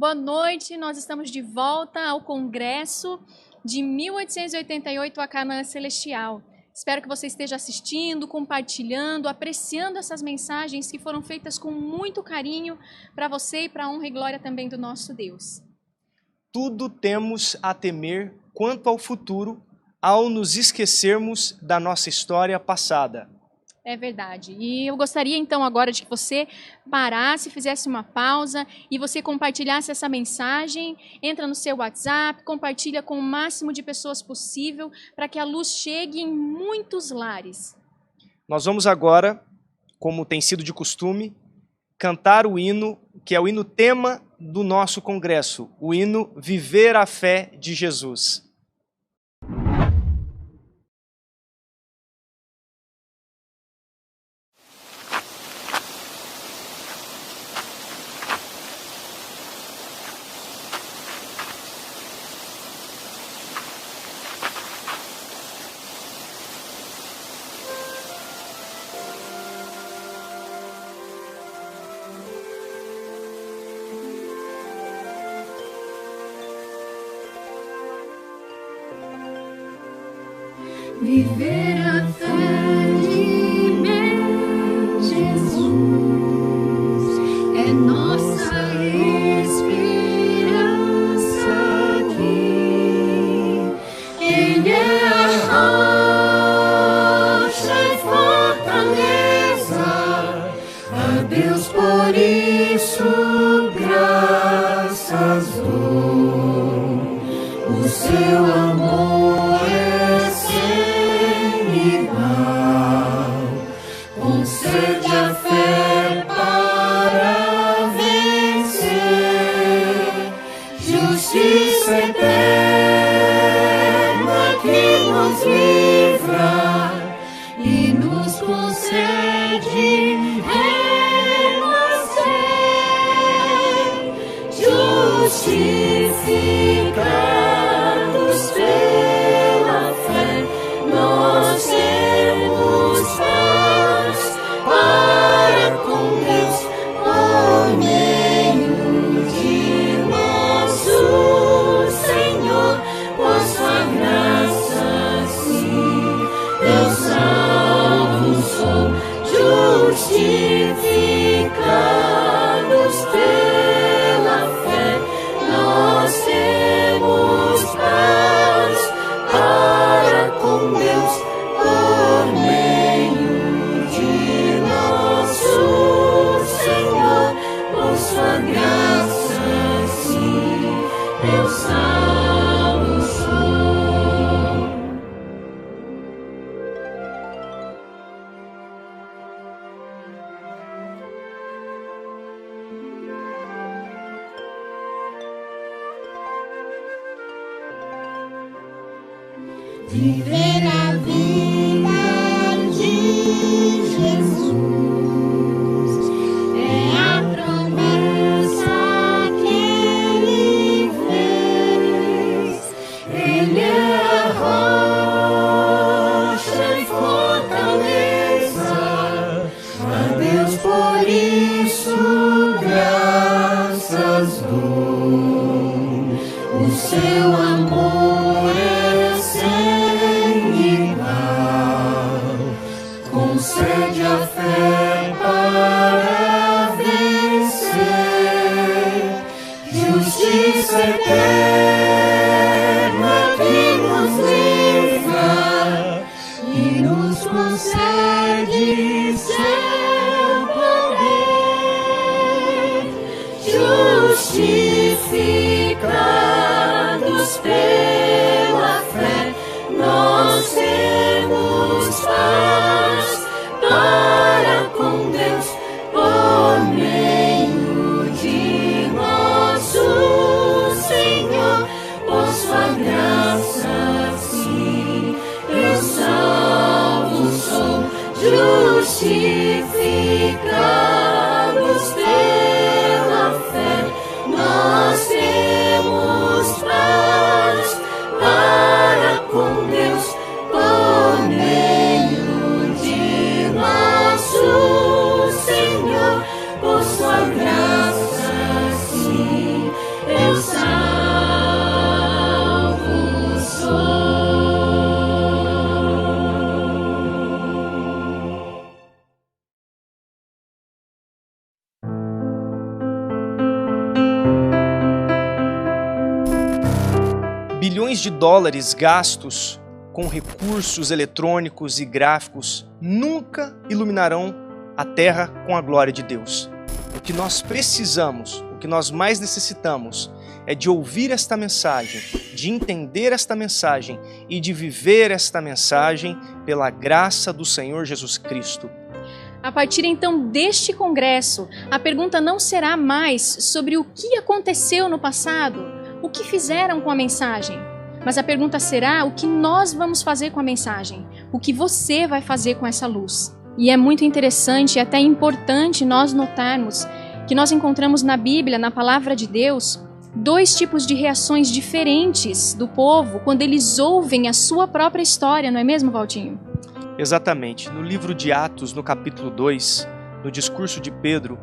Boa noite, nós estamos de volta ao Congresso de 1888, a Canaã Celestial. Espero que você esteja assistindo, compartilhando, apreciando essas mensagens que foram feitas com muito carinho para você e para a honra e glória também do nosso Deus. Tudo temos a temer quanto ao futuro ao nos esquecermos da nossa história passada. É verdade. E eu gostaria então agora de que você parasse, fizesse uma pausa e você compartilhasse essa mensagem. Entra no seu WhatsApp, compartilha com o máximo de pessoas possível para que a luz chegue em muitos lares. Nós vamos agora, como tem sido de costume, cantar o hino, que é o hino tema do nosso congresso, o hino Viver a Fé de Jesus. Viver a fé de meu Jesus é nossa esperança aqui. Ele é a rocha e fortaleza, a Deus por isso graças dou. O seu amor concede a fé para vencer, justiça eterna que nos livra e nos concede renascer, justificados pela fé, nós temos paz para com Deus por meio de nosso Senhor, por sua graça sim, eu salvo sou, justificados pela fé, nós temos paz para com Deus por meio de nosso Senhor, por sua graça sim, eu salvo sou. Viver a vida de Jesus é a promessa que Ele fez. Ele é a rocha e fortaleza, a Deus por isso graças dou. O seu amor é concede a fé para vencer, justiça eterna que nos livra e nos concede seu poder, justificados pela fé, nós temos paz para com Deus por meio de nosso Senhor, por sua graça sim, eu salvo sou, justificados pela fé, nós temos paz bilhões de dólares gastos com recursos eletrônicos e gráficos nunca iluminarão a Terra com a glória de Deus. O que nós precisamos, o que nós mais necessitamos é de ouvir esta mensagem, de entender esta mensagem e de viver esta mensagem pela graça do Senhor Jesus Cristo. A partir então deste congresso, a pergunta não será mais sobre o que aconteceu no passado, o que fizeram com a mensagem, mas a pergunta será o que nós vamos fazer com a mensagem, o que você vai fazer com essa luz. E é muito interessante e até importante nós notarmos que nós encontramos na Bíblia, na Palavra de Deus, dois tipos de reações diferentes do povo quando eles ouvem a sua própria história, não é mesmo, Valtinho? Exatamente. No livro de Atos, no capítulo 2, no discurso de Pedro,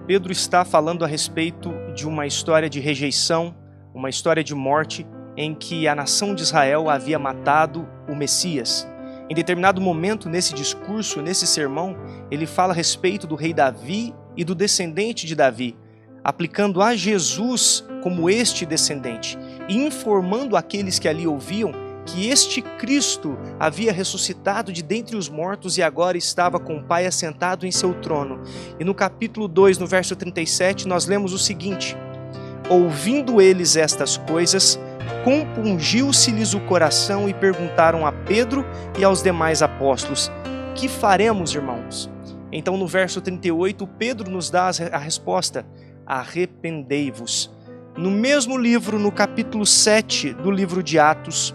Pedro está falando a respeito de uma história de rejeição, uma história de morte, em que a nação de Israel havia matado o Messias. Em determinado momento, nesse discurso, nesse sermão, ele fala a respeito do rei Davi e do descendente de Davi, aplicando a Jesus como este descendente e informando aqueles que ali ouviam que este Cristo havia ressuscitado de dentre os mortos e agora estava com o Pai assentado em seu trono. E no capítulo 2, no verso 37, nós lemos o seguinte: ouvindo eles estas coisas, compungiu-se-lhes o coração e perguntaram a Pedro e aos demais apóstolos: que faremos, irmãos? Então no verso 38, Pedro nos dá a resposta: arrependei-vos. No mesmo livro, no capítulo 7 do livro de Atos,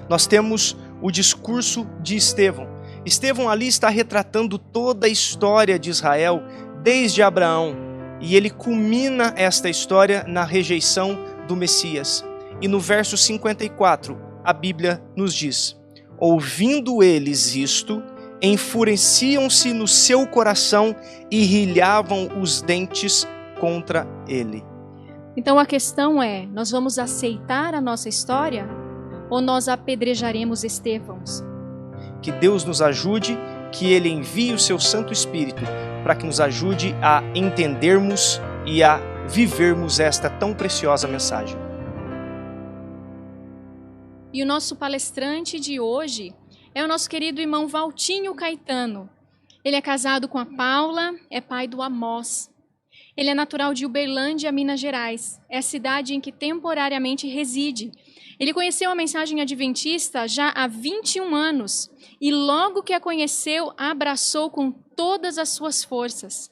nós temos o discurso de Estevão. Estevão ali está retratando toda a história de Israel, desde Abraão, e ele culmina esta história na rejeição do Messias. E no verso 54, a Bíblia nos diz: ouvindo eles isto, enfureciam-se no seu coração e rilhavam os dentes contra ele. Então a questão é, nós vamos aceitar a nossa história ou nós apedrejaremos Estevãos? Que Deus nos ajude, que Ele envie o seu Santo Espírito para que nos ajude a entendermos e a vivermos esta tão preciosa mensagem. E o nosso palestrante de hoje é o nosso querido irmão Valtinho Caetano. Ele é casado com a Paula, é pai do Amós. Ele é natural de Uberlândia, Minas Gerais. É a cidade em que temporariamente reside. Ele conheceu a mensagem adventista já há 21 anos e logo que a conheceu, a abraçou com todas as suas forças.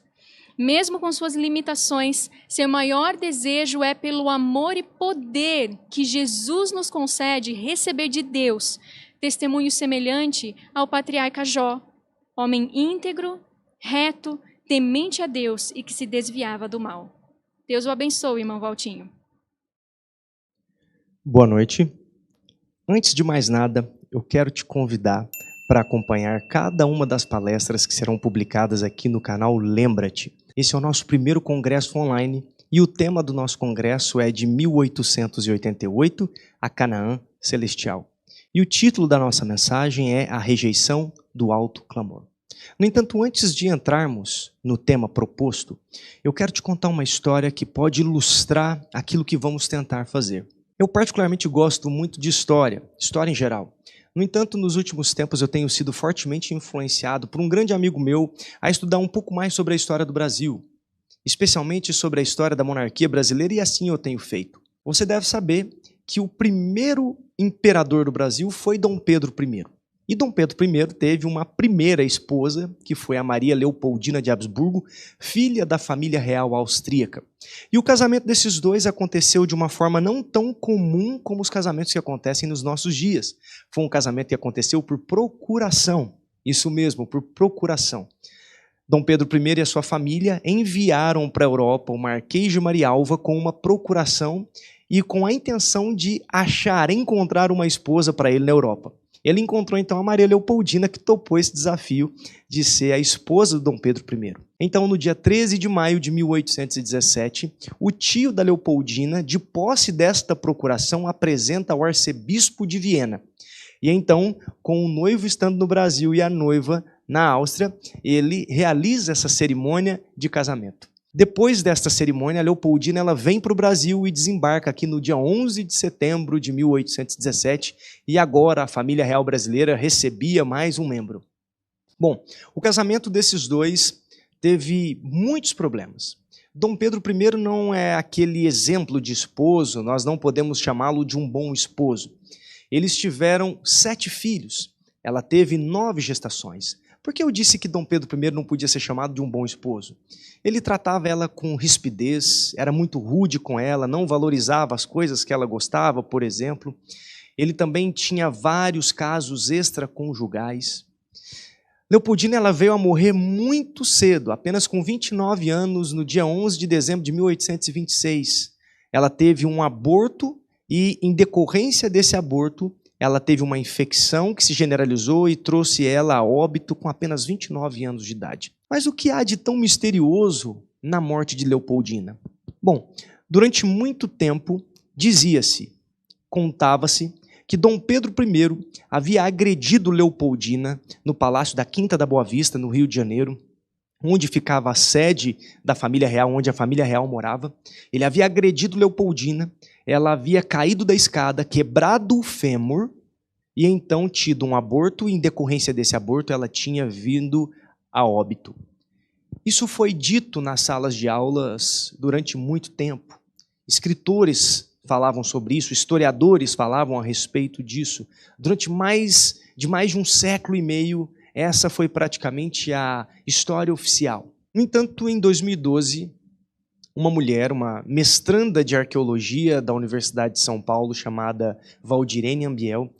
Mesmo com suas limitações, seu maior desejo é pelo amor e poder que Jesus nos concede receber de Deus, testemunho semelhante ao patriarca Jó, homem íntegro, reto, temente a Deus e que se desviava do mal. Deus o abençoe, irmão Valtinho. Boa noite. Antes de mais nada, eu quero te convidar para acompanhar cada uma das palestras que serão publicadas aqui no canal Lembra-te. Esse é o nosso primeiro congresso online e o tema do nosso congresso é de 1888, a Canaã Celestial. E o título da nossa mensagem é A Rejeição do Alto Clamor. No entanto, antes de entrarmos no tema proposto, eu quero te contar uma história que pode ilustrar aquilo que vamos tentar fazer. Eu particularmente gosto muito de história em geral. No entanto, nos últimos tempos eu tenho sido fortemente influenciado por um grande amigo meu a estudar um pouco mais sobre a história do Brasil, especialmente sobre a história da monarquia brasileira, e assim eu tenho feito. Você deve saber que o primeiro imperador do Brasil foi Dom Pedro I. E Dom Pedro I teve uma primeira esposa, que foi a Maria Leopoldina de Habsburgo, filha da família real austríaca. E o casamento desses dois aconteceu de uma forma não tão comum como os casamentos que acontecem nos nossos dias. Foi um casamento que aconteceu por procuração. Isso mesmo, por procuração. Dom Pedro I e a sua família enviaram para a Europa o Marquês de Marialva com uma procuração e com a intenção de encontrar uma esposa para ele na Europa. Ele encontrou então a Maria Leopoldina, que topou esse desafio de ser a esposa do Dom Pedro I. Então, no dia 13 de maio de 1817, o tio da Leopoldina, de posse desta procuração, apresenta ao arcebispo de Viena. E então, com o noivo estando no Brasil e a noiva na Áustria, ele realiza essa cerimônia de casamento. Depois desta cerimônia, a Leopoldina ela vem para o Brasil e desembarca aqui no dia 11 de setembro de 1817, e agora a família real brasileira recebia mais um membro. Bom, o casamento desses dois teve muitos problemas. Dom Pedro I não é aquele exemplo de esposo, nós não podemos chamá-lo de um bom esposo. Eles tiveram 7 filhos, ela teve 9 gestações. Por que eu disse que Dom Pedro I não podia ser chamado de um bom esposo? Ele tratava ela com rispidez, era muito rude com ela, não valorizava as coisas que ela gostava, por exemplo. Ele também tinha vários casos extraconjugais. Leopoldina ela veio a morrer muito cedo, apenas com 29 anos, no dia 11 de dezembro de 1826. Ela teve um aborto e, em decorrência desse aborto, ela teve uma infecção que se generalizou e trouxe ela a óbito com apenas 29 anos de idade. Mas o que há de tão misterioso na morte de Leopoldina? Bom, durante muito tempo dizia-se, contava-se, que Dom Pedro I havia agredido Leopoldina no Palácio da Quinta da Boa Vista, no Rio de Janeiro, onde ficava a sede da família real, onde a família real morava. Ele havia agredido Leopoldina, ela havia caído da escada, quebrado o fêmur, e então tido um aborto, e em decorrência desse aborto ela tinha vindo a óbito. Isso foi dito nas salas de aulas durante muito tempo. Escritores falavam sobre isso, historiadores falavam a respeito disso. Durante mais de um século e meio, essa foi praticamente a história oficial. No entanto, em 2012, uma mulher, uma mestranda de arqueologia da Universidade de São Paulo, chamada Valdirene Ambiel,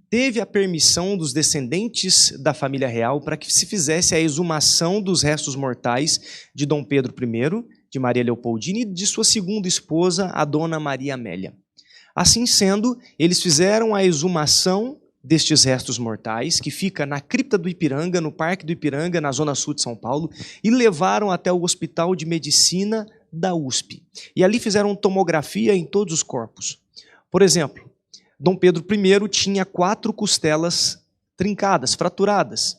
teve a permissão dos descendentes da família real para que se fizesse a exumação dos restos mortais de Dom Pedro I, de Maria Leopoldina e de sua segunda esposa, a Dona Maria Amélia. Assim sendo, eles fizeram a exumação destes restos mortais, que fica na cripta do Ipiranga, no Parque do Ipiranga, na zona sul de São Paulo, e levaram até o Hospital de Medicina da USP. E ali fizeram tomografia em todos os corpos. Por exemplo, Dom Pedro I tinha 4 costelas trincadas, fraturadas.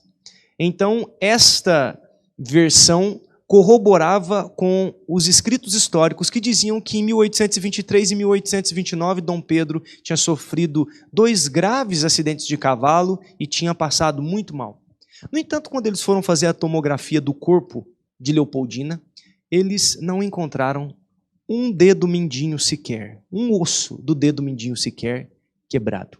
Então, esta versão corroborava com os escritos históricos que diziam que em 1823 e 1829 Dom Pedro tinha sofrido 2 graves acidentes de cavalo e tinha passado muito mal. No entanto, quando eles foram fazer a tomografia do corpo de Leopoldina, eles não encontraram um dedo mindinho sequer, um osso do dedo mindinho sequer quebrado.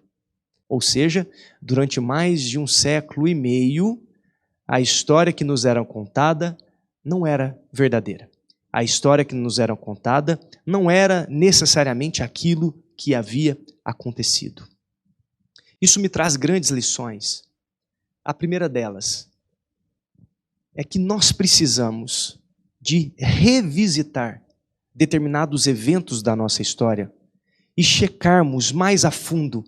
Ou seja, durante mais de 1 século e meio, a história que nos era contada não era verdadeira. A história que nos era contada não era necessariamente aquilo que havia acontecido. Isso me traz grandes lições. A primeira delas é que nós precisamos de revisitar determinados eventos da nossa história e checarmos mais a fundo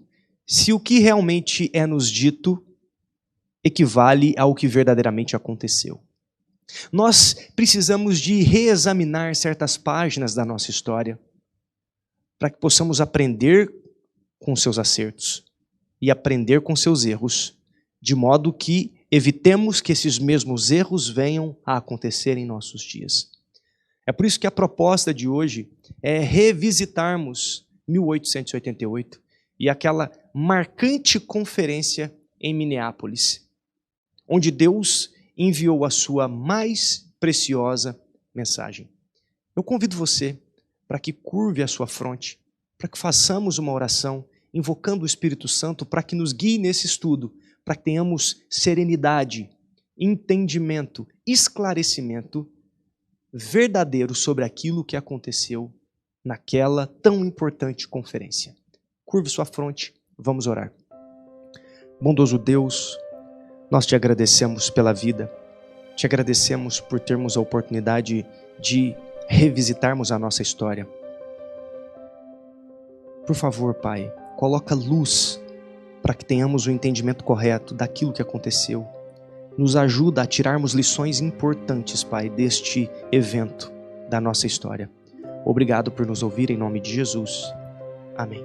se o que realmente é nos dito equivale ao que verdadeiramente aconteceu. Nós precisamos de reexaminar certas páginas da nossa história para que possamos aprender com seus acertos e aprender com seus erros, de modo que evitemos que esses mesmos erros venham a acontecer em nossos dias. É por isso que a proposta de hoje é revisitarmos 1888 e aquela marcante conferência em Minneapolis, onde Deus enviou a sua mais preciosa mensagem. Eu convido você para que curve a sua fronte, para que façamos uma oração, invocando o Espírito Santo para que nos guie nesse estudo, para que tenhamos serenidade, entendimento, esclarecimento verdadeiro sobre aquilo que aconteceu naquela tão importante conferência. Curve sua fronte, vamos orar. Bondoso Deus, nós te agradecemos pela vida, te agradecemos por termos a oportunidade de revisitarmos a nossa história. Por favor, Pai, coloca luz para que tenhamos o entendimento correto daquilo que aconteceu. Nos ajuda a tirarmos lições importantes, Pai, deste evento da nossa história. Obrigado por nos ouvir, em nome de Jesus. Amém.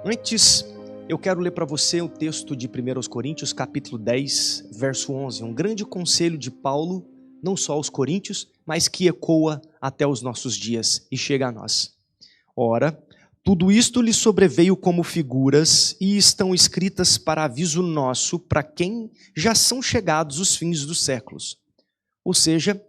Antes, eu quero ler para você o texto de 1 Coríntios, capítulo 10, verso 11. Um grande conselho de Paulo não só aos coríntios, mas que ecoa até os nossos dias e chega a nós. Ora, tudo isto lhe sobreveio como figuras e estão escritas para aviso nosso, para quem já são chegados os fins dos séculos. Ou seja,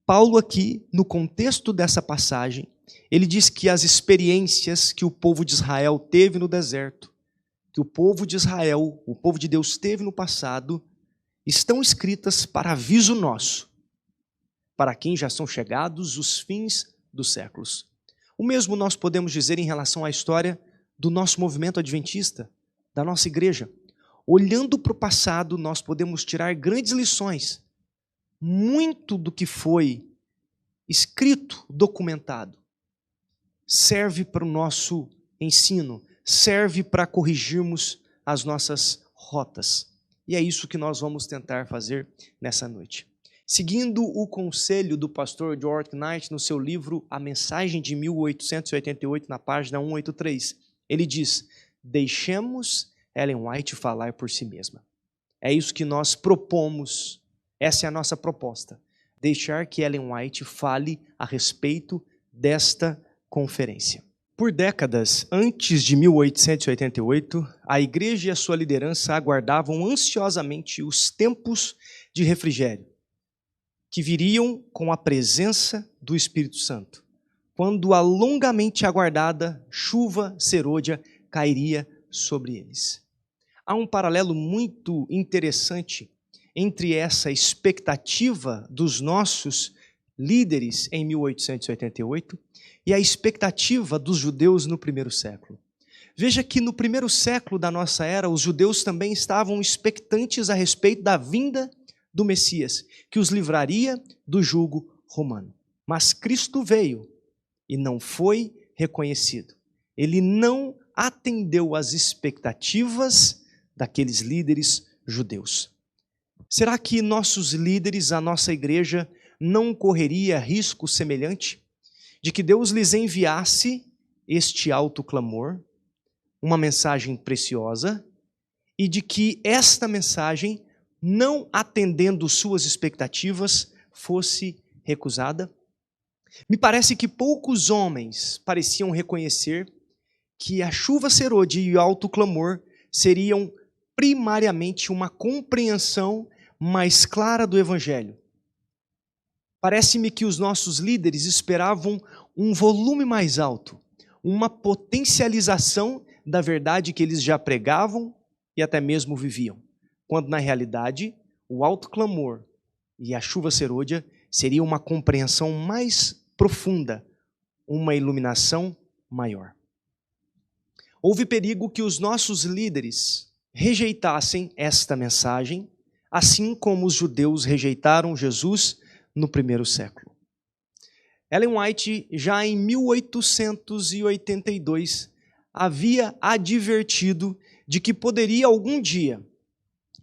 Paulo aqui, no contexto dessa passagem, ele diz que as experiências que o povo de Israel teve no deserto, que o povo de Israel, o povo de Deus teve no passado, estão escritas para aviso nosso, para quem já são chegados os fins dos séculos. O mesmo nós podemos dizer em relação à história do nosso movimento adventista, da nossa igreja. Olhando para o passado, nós podemos tirar grandes lições. Muito do que foi escrito, documentado, serve para o nosso ensino, serve para corrigirmos as nossas rotas. E é isso que nós vamos tentar fazer nessa noite. Seguindo o conselho do pastor George Knight no seu livro A Mensagem de 1888, na página 183, ele diz: deixemos Ellen White falar por si mesma. É isso que nós propomos, essa é a nossa proposta, deixar que Ellen White fale a respeito desta conferência. Por décadas antes de 1888, a igreja e a sua liderança aguardavam ansiosamente os tempos de refrigério, que viriam com a presença do Espírito Santo, quando a longamente aguardada chuva serôdia cairia sobre eles. Há um paralelo muito interessante entre essa expectativa dos nossos líderes em 1888 e a expectativa dos judeus no primeiro século. Veja que no primeiro século da nossa era, os judeus também estavam expectantes a respeito da vinda do Messias, que os livraria do jugo romano. Mas Cristo veio e não foi reconhecido. Ele não atendeu às expectativas daqueles líderes judeus. Será que nossos líderes, a nossa igreja, não correria risco semelhante de que Deus lhes enviasse este alto clamor, uma mensagem preciosa, e de que esta mensagem, não atendendo suas expectativas, fosse recusada? Me parece que poucos homens pareciam reconhecer que a chuva serôdia e o alto clamor seriam primariamente uma compreensão mais clara do Evangelho. Parece-me que os nossos líderes esperavam um volume mais alto, uma potencialização da verdade que eles já pregavam e até mesmo viviam, quando na realidade o alto clamor e a chuva serôdia seria uma compreensão mais profunda, uma iluminação maior. Houve perigo que os nossos líderes rejeitassem esta mensagem, assim como os judeus rejeitaram Jesus no primeiro século. Ellen White, já em 1882, havia advertido de que poderia algum dia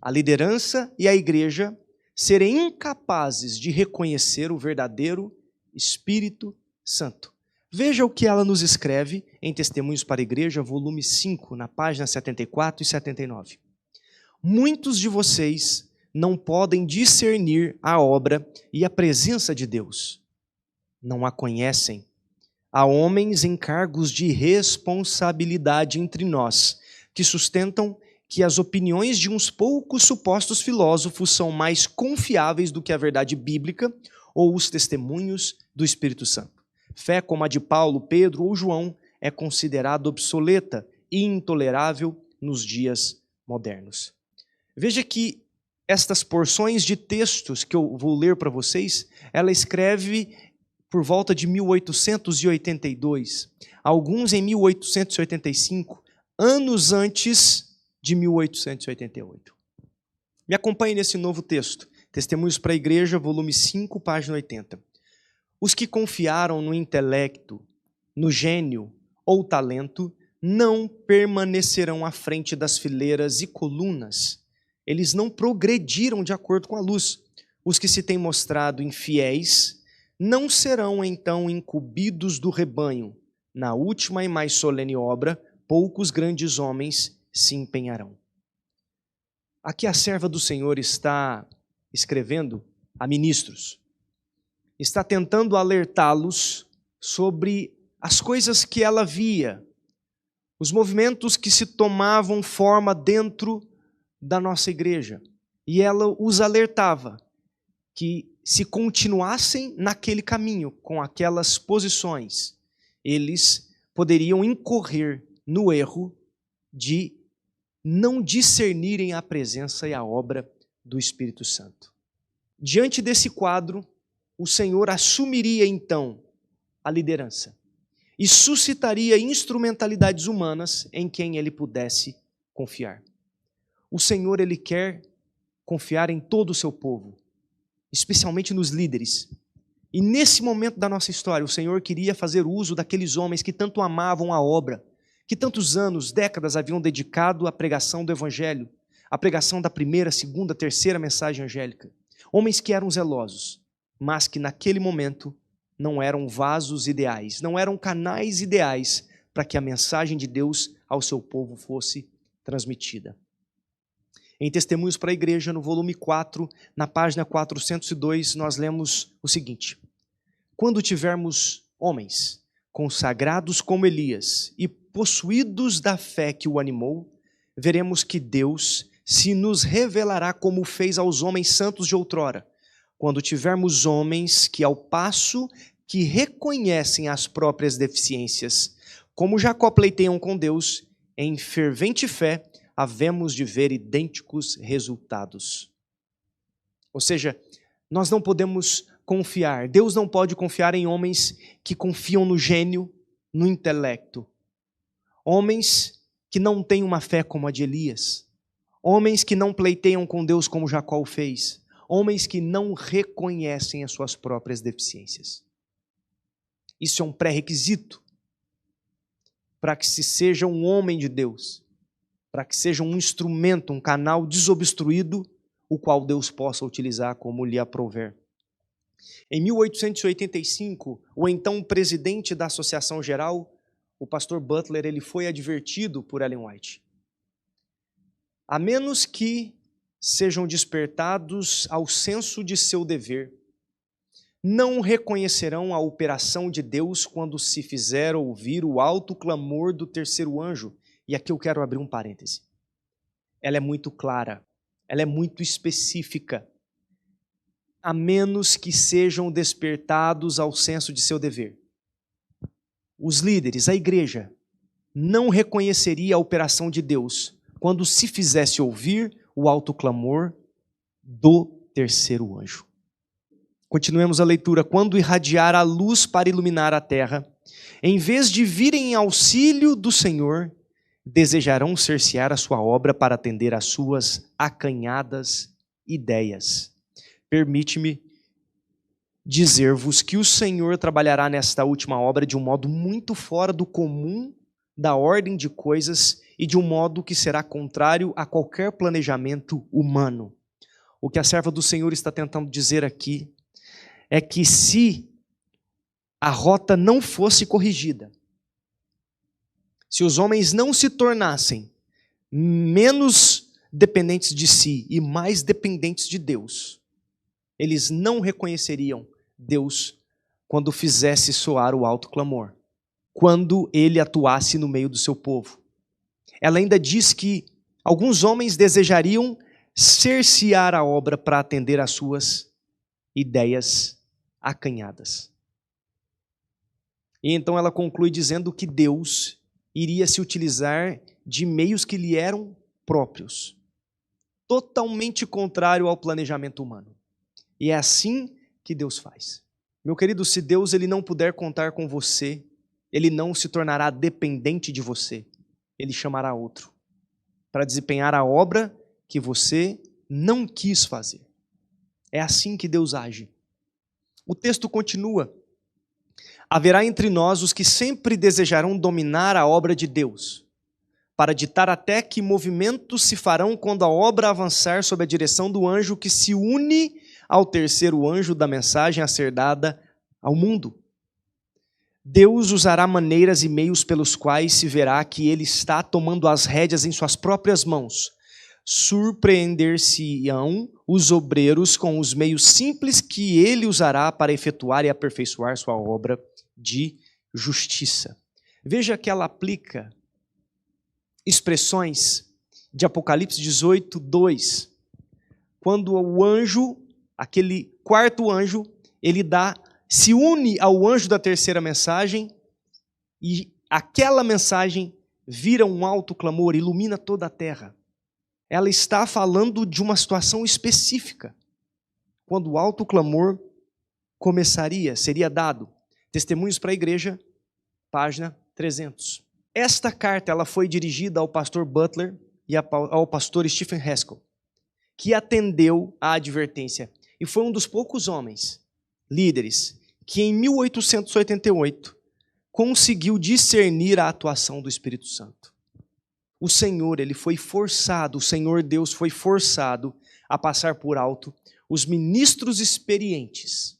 a liderança e a igreja serem incapazes de reconhecer o verdadeiro Espírito Santo. Veja o que ela nos escreve em Testemunhos para a Igreja, volume 5, na página 74 e 79. Muitos de vocês não podem discernir a obra e a presença de Deus. Não a conhecem. Há homens em cargos de responsabilidade entre nós, que sustentam que as opiniões de uns poucos supostos filósofos são mais confiáveis do que a verdade bíblica ou os testemunhos do Espírito Santo. Fé como a de Paulo, Pedro ou João é considerada obsoleta e intolerável nos dias modernos. Veja que estas porções de textos que eu vou ler para vocês, ela escreve por volta de 1882, alguns em 1885, anos antes de 1888. Me acompanhe nesse novo texto, Testemunhos para a Igreja, volume 5, página 80. Os que confiaram no intelecto, no gênio ou talento, não permanecerão à frente das fileiras e colunas. Eles não progrediram de acordo com a luz. Os que se têm mostrado infiéis não serão então incumbidos do rebanho. Na última e mais solene obra, poucos grandes homens se empenharão. Aqui a serva do Senhor está escrevendo a ministros. Está tentando alertá-los sobre as coisas que ela via, os movimentos que se tomavam forma dentro da nossa igreja. E ela os alertava que se continuassem naquele caminho, com aquelas posições, eles poderiam incorrer no erro de não discernirem a presença e a obra do Espírito Santo. Diante desse quadro, o Senhor assumiria então a liderança e suscitaria instrumentalidades humanas em quem ele pudesse confiar. O Senhor, ele quer confiar em todo o seu povo, especialmente nos líderes. E nesse momento da nossa história, o Senhor queria fazer uso daqueles homens que tanto amavam a obra, que tantos anos, décadas haviam dedicado à pregação do Evangelho, à pregação da primeira, segunda, terceira mensagem angélica. Homens que eram zelosos, mas que naquele momento não eram vasos ideais, não eram canais ideais para que a mensagem de Deus ao seu povo fosse transmitida. Em Testemunhos para a Igreja, no volume 4, na página 402, nós lemos o seguinte: quando tivermos homens consagrados como Elias e possuídos da fé que o animou, veremos que Deus se nos revelará como fez aos homens santos de outrora. Quando tivermos homens que, ao passo que reconhecem as próprias deficiências, como Jacó pleiteiam com Deus, em fervente fé, havemos de ver idênticos resultados. Ou seja, nós não podemos confiar, Deus não pode confiar em homens que confiam no gênio, no intelecto. Homens que não têm uma fé como a de Elias. Homens que não pleiteiam com Deus como Jacó o fez. Homens que não reconhecem as suas próprias deficiências. Isso é um pré-requisito para que se seja um homem de Deus, para que seja um instrumento, um canal desobstruído, o qual Deus possa utilizar como lhe aprouver. Em 1885, o então presidente da Associação Geral, o pastor Butler, ele foi advertido por Ellen White: a menos que sejam despertados ao senso de seu dever, não reconhecerão a operação de Deus quando se fizer ouvir o alto clamor do terceiro anjo. E aqui eu quero abrir um parêntese. Ela é muito clara, ela é muito específica. A menos que sejam despertados ao senso de seu dever. Os líderes, a igreja, não reconheceria a operação de Deus quando se fizesse ouvir o alto clamor do terceiro anjo. Continuemos a leitura. Quando irradiar a luz para iluminar a terra, em vez de virem em auxílio do Senhor, desejarão cercear a sua obra para atender às suas acanhadas ideias. Permite-me dizer-vos que o Senhor trabalhará nesta última obra de um modo muito fora do comum da ordem de coisas e de um modo que será contrário a qualquer planejamento humano. O que a serva do Senhor está tentando dizer aqui é que se a rota não fosse corrigida, se os homens não se tornassem menos dependentes de si e mais dependentes de Deus, eles não reconheceriam Deus quando fizesse soar o alto clamor, quando ele atuasse no meio do seu povo. Ela ainda diz que alguns homens desejariam cercear a obra para atender às suas ideias acanhadas. E então ela conclui dizendo que Deus iria se utilizar de meios que lhe eram próprios, totalmente contrário ao planejamento humano. E é assim que Deus faz. Meu querido, se Deus ele não puder contar com você, ele não se tornará dependente de você. Ele chamará outro para desempenhar a obra que você não quis fazer. É assim que Deus age. O texto continua: haverá entre nós os que sempre desejarão dominar a obra de Deus, para ditar até que movimentos se farão quando a obra avançar sob a direção do anjo que se une ao terceiro anjo da mensagem a ser dada ao mundo. Deus usará maneiras e meios pelos quais se verá que ele está tomando as rédeas em suas próprias mãos. Surpreender-se-ão os obreiros com os meios simples que ele usará para efetuar e aperfeiçoar sua obra de justiça. Veja que ela aplica expressões de Apocalipse 18, 2. Quando o anjo, aquele quarto anjo, ele se une ao anjo da terceira mensagem e aquela mensagem vira um alto clamor, ilumina toda a terra. Ela está falando de uma situação específica. Quando o alto clamor seria dado. Testemunhos para a Igreja, página 300. Esta carta ela foi dirigida ao pastor Butler e ao pastor Stephen Haskell, que atendeu à advertência. E foi um dos poucos homens, líderes, que em 1888 conseguiu discernir a atuação do Espírito Santo. O Senhor, ele foi forçado, o Senhor Deus foi forçado a passar por alto os ministros experientes,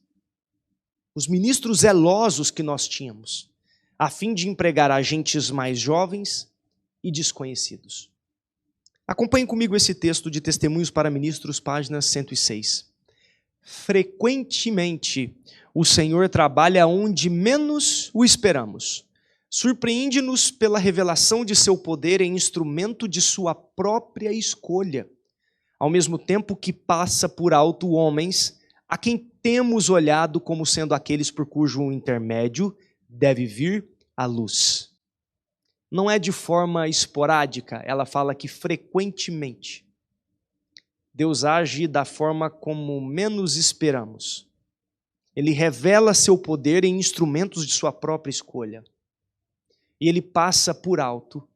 os ministros zelosos que nós tínhamos, a fim de empregar agentes mais jovens e desconhecidos. Acompanhe comigo esse texto de Testemunhos para Ministros, página 106. Frequentemente, o Senhor trabalha onde menos o esperamos. Surpreende-nos pela revelação de seu poder em instrumento de sua própria escolha, ao mesmo tempo que passa por alto homens a quem temos olhado como sendo aqueles por cujo intermédio deve vir a luz. Não é de forma esporádica, ela fala que frequentemente Deus age da forma como menos esperamos. Ele revela seu poder em instrumentos de sua própria escolha. E ele passa por alto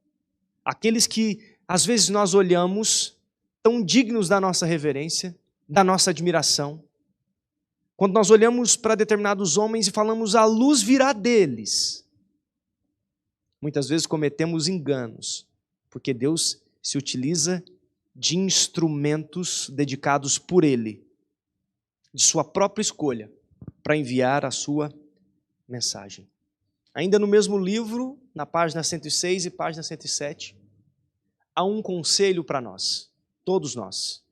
aqueles que, às vezes, nós olhamos tão dignos da nossa reverência, da nossa admiração. Quando nós olhamos para determinados homens e falamos, a luz virá deles. Muitas vezes cometemos enganos, porque Deus se utiliza de instrumentos dedicados por Ele, de sua própria escolha, para enviar a sua mensagem. Ainda no mesmo livro, na página 106 e página 107, há um conselho para nós, todos nós.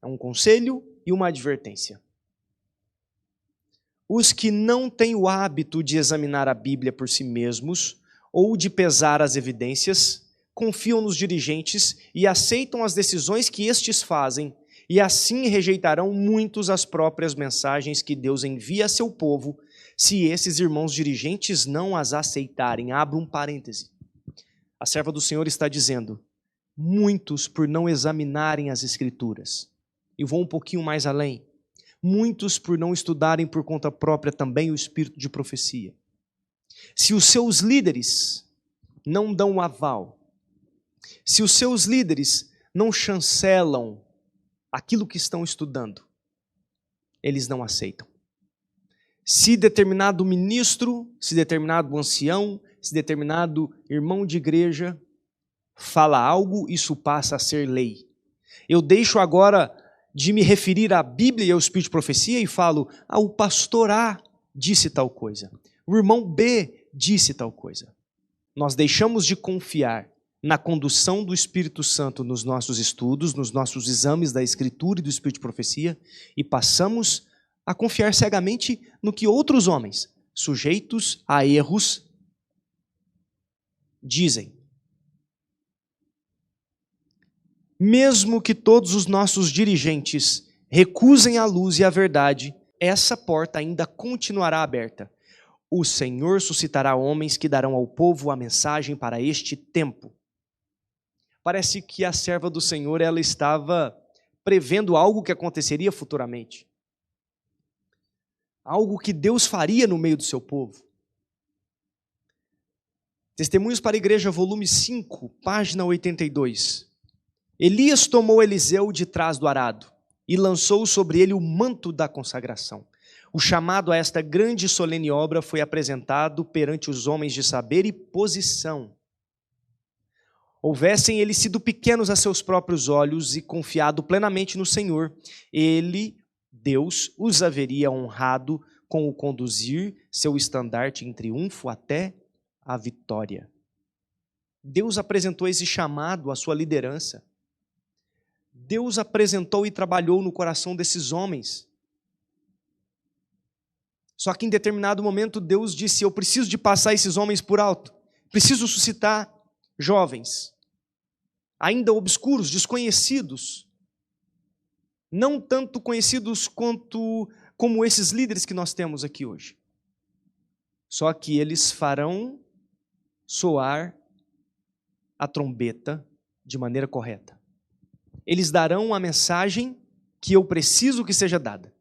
É um conselho e uma advertência. Os que não têm o hábito de examinar a Bíblia por si mesmos ou de pesar as evidências, confiam nos dirigentes e aceitam as decisões que estes fazem, e assim rejeitarão muitos as próprias mensagens que Deus envia a seu povo, se esses irmãos dirigentes não as aceitarem. Abro um parêntese. A serva do Senhor está dizendo, muitos por não examinarem as Escrituras. E vou um pouquinho mais além. Muitos por não estudarem por conta própria também o espírito de profecia. Se os seus líderes não dão aval, se os seus líderes não chancelam aquilo que estão estudando, eles não aceitam. Se determinado ministro, se determinado ancião, se determinado irmão de igreja fala algo, isso passa a ser lei. Eu deixo agora de me referir à Bíblia e ao espírito de profecia e falo, o pastor A disse tal coisa, o irmão B disse tal coisa. Nós deixamos de confiar na condução do Espírito Santo nos nossos estudos, nos nossos exames da Escritura e do espírito de profecia e passamos a confiar cegamente no que outros homens, sujeitos a erros, dizem. Mesmo que todos os nossos dirigentes recusem a luz e a verdade, essa porta ainda continuará aberta. O Senhor suscitará homens que darão ao povo a mensagem para este tempo. Parece que a serva do Senhor ela estava prevendo algo que aconteceria futuramente. Algo que Deus faria no meio do seu povo. Testemunhos para a Igreja, volume 5, página 82. Elias tomou Eliseu de trás do arado e lançou sobre ele o manto da consagração. O chamado a esta grande e solene obra foi apresentado perante os homens de saber e posição. Houvessem eles sido pequenos a seus próprios olhos e confiado plenamente no Senhor, ele, Deus, os haveria honrado com o conduzir seu estandarte em triunfo até a vitória. Deus apresentou esse chamado à sua liderança. Deus apresentou e trabalhou no coração desses homens. Só que em determinado momento Deus disse: eu preciso de passar esses homens por alto. Preciso suscitar jovens, ainda obscuros, desconhecidos. Não tanto conhecidos como esses líderes que nós temos aqui hoje. Só que eles farão soar a trombeta de maneira correta. Eles darão a mensagem que eu preciso que seja dada.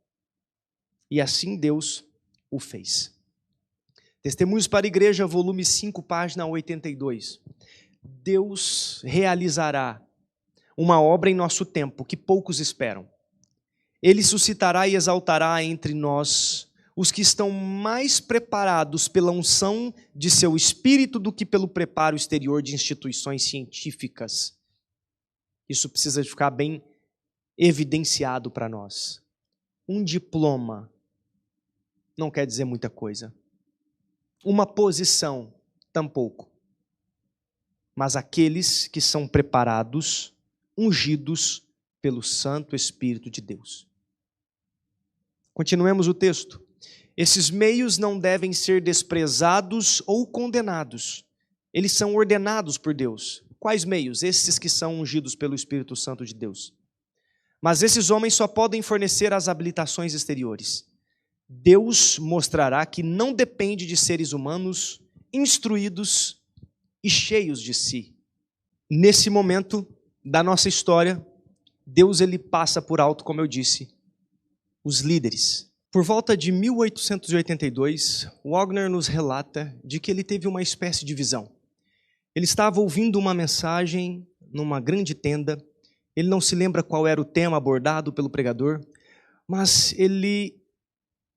E assim Deus o fez. Testemunhos para a Igreja, volume 5, página 82. Deus realizará uma obra em nosso tempo que poucos esperam. Ele suscitará e exaltará entre nós os que estão mais preparados pela unção de seu espírito do que pelo preparo exterior de instituições científicas. Isso precisa de ficar bem evidenciado para nós. Um diploma não quer dizer muita coisa. Uma posição, tampouco. Mas aqueles que são preparados, ungidos pelo Santo Espírito de Deus. Continuemos o texto. Esses meios não devem ser desprezados ou condenados. Eles são ordenados por Deus. Quais meios? Esses que são ungidos pelo Espírito Santo de Deus. Mas esses homens só podem fornecer as habilitações exteriores. Deus mostrará que não depende de seres humanos instruídos e cheios de si. Nesse momento da nossa história, Deus ele passa por alto, como eu disse, os líderes. Por volta de 1882, Wagner nos relata de que ele teve uma espécie de visão. Ele estava ouvindo uma mensagem numa grande tenda. Ele não se lembra qual era o tema abordado pelo pregador, mas ele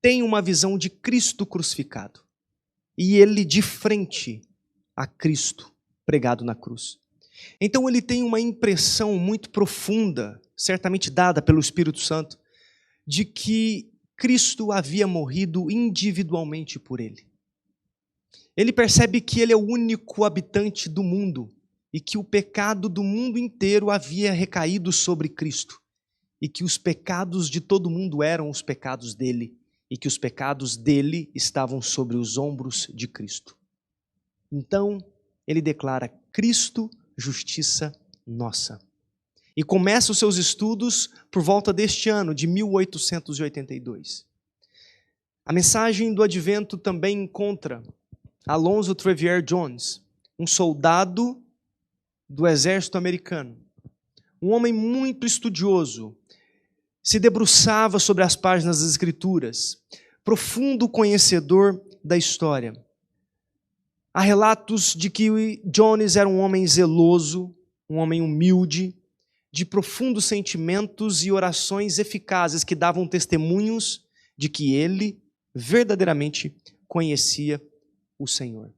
tem uma visão de Cristo crucificado. E ele de frente a Cristo pregado na cruz. Então ele tem uma impressão muito profunda, certamente dada pelo Espírito Santo, de que Cristo havia morrido individualmente por ele. Ele percebe que ele é o único habitante do mundo e que o pecado do mundo inteiro havia recaído sobre Cristo e que os pecados de todo mundo eram os pecados dele e que os pecados dele estavam sobre os ombros de Cristo. Então, ele declara: Cristo, justiça nossa. E começa os seus estudos por volta deste ano, de 1882. A mensagem do advento também encontra Alonzo Trevier Jones, um soldado do exército americano, um homem muito estudioso, se debruçava sobre as páginas das Escrituras, profundo conhecedor da história. Há relatos de que Jones era um homem zeloso, um homem humilde, de profundos sentimentos e orações eficazes que davam testemunhos de que ele verdadeiramente conhecia o Senhor.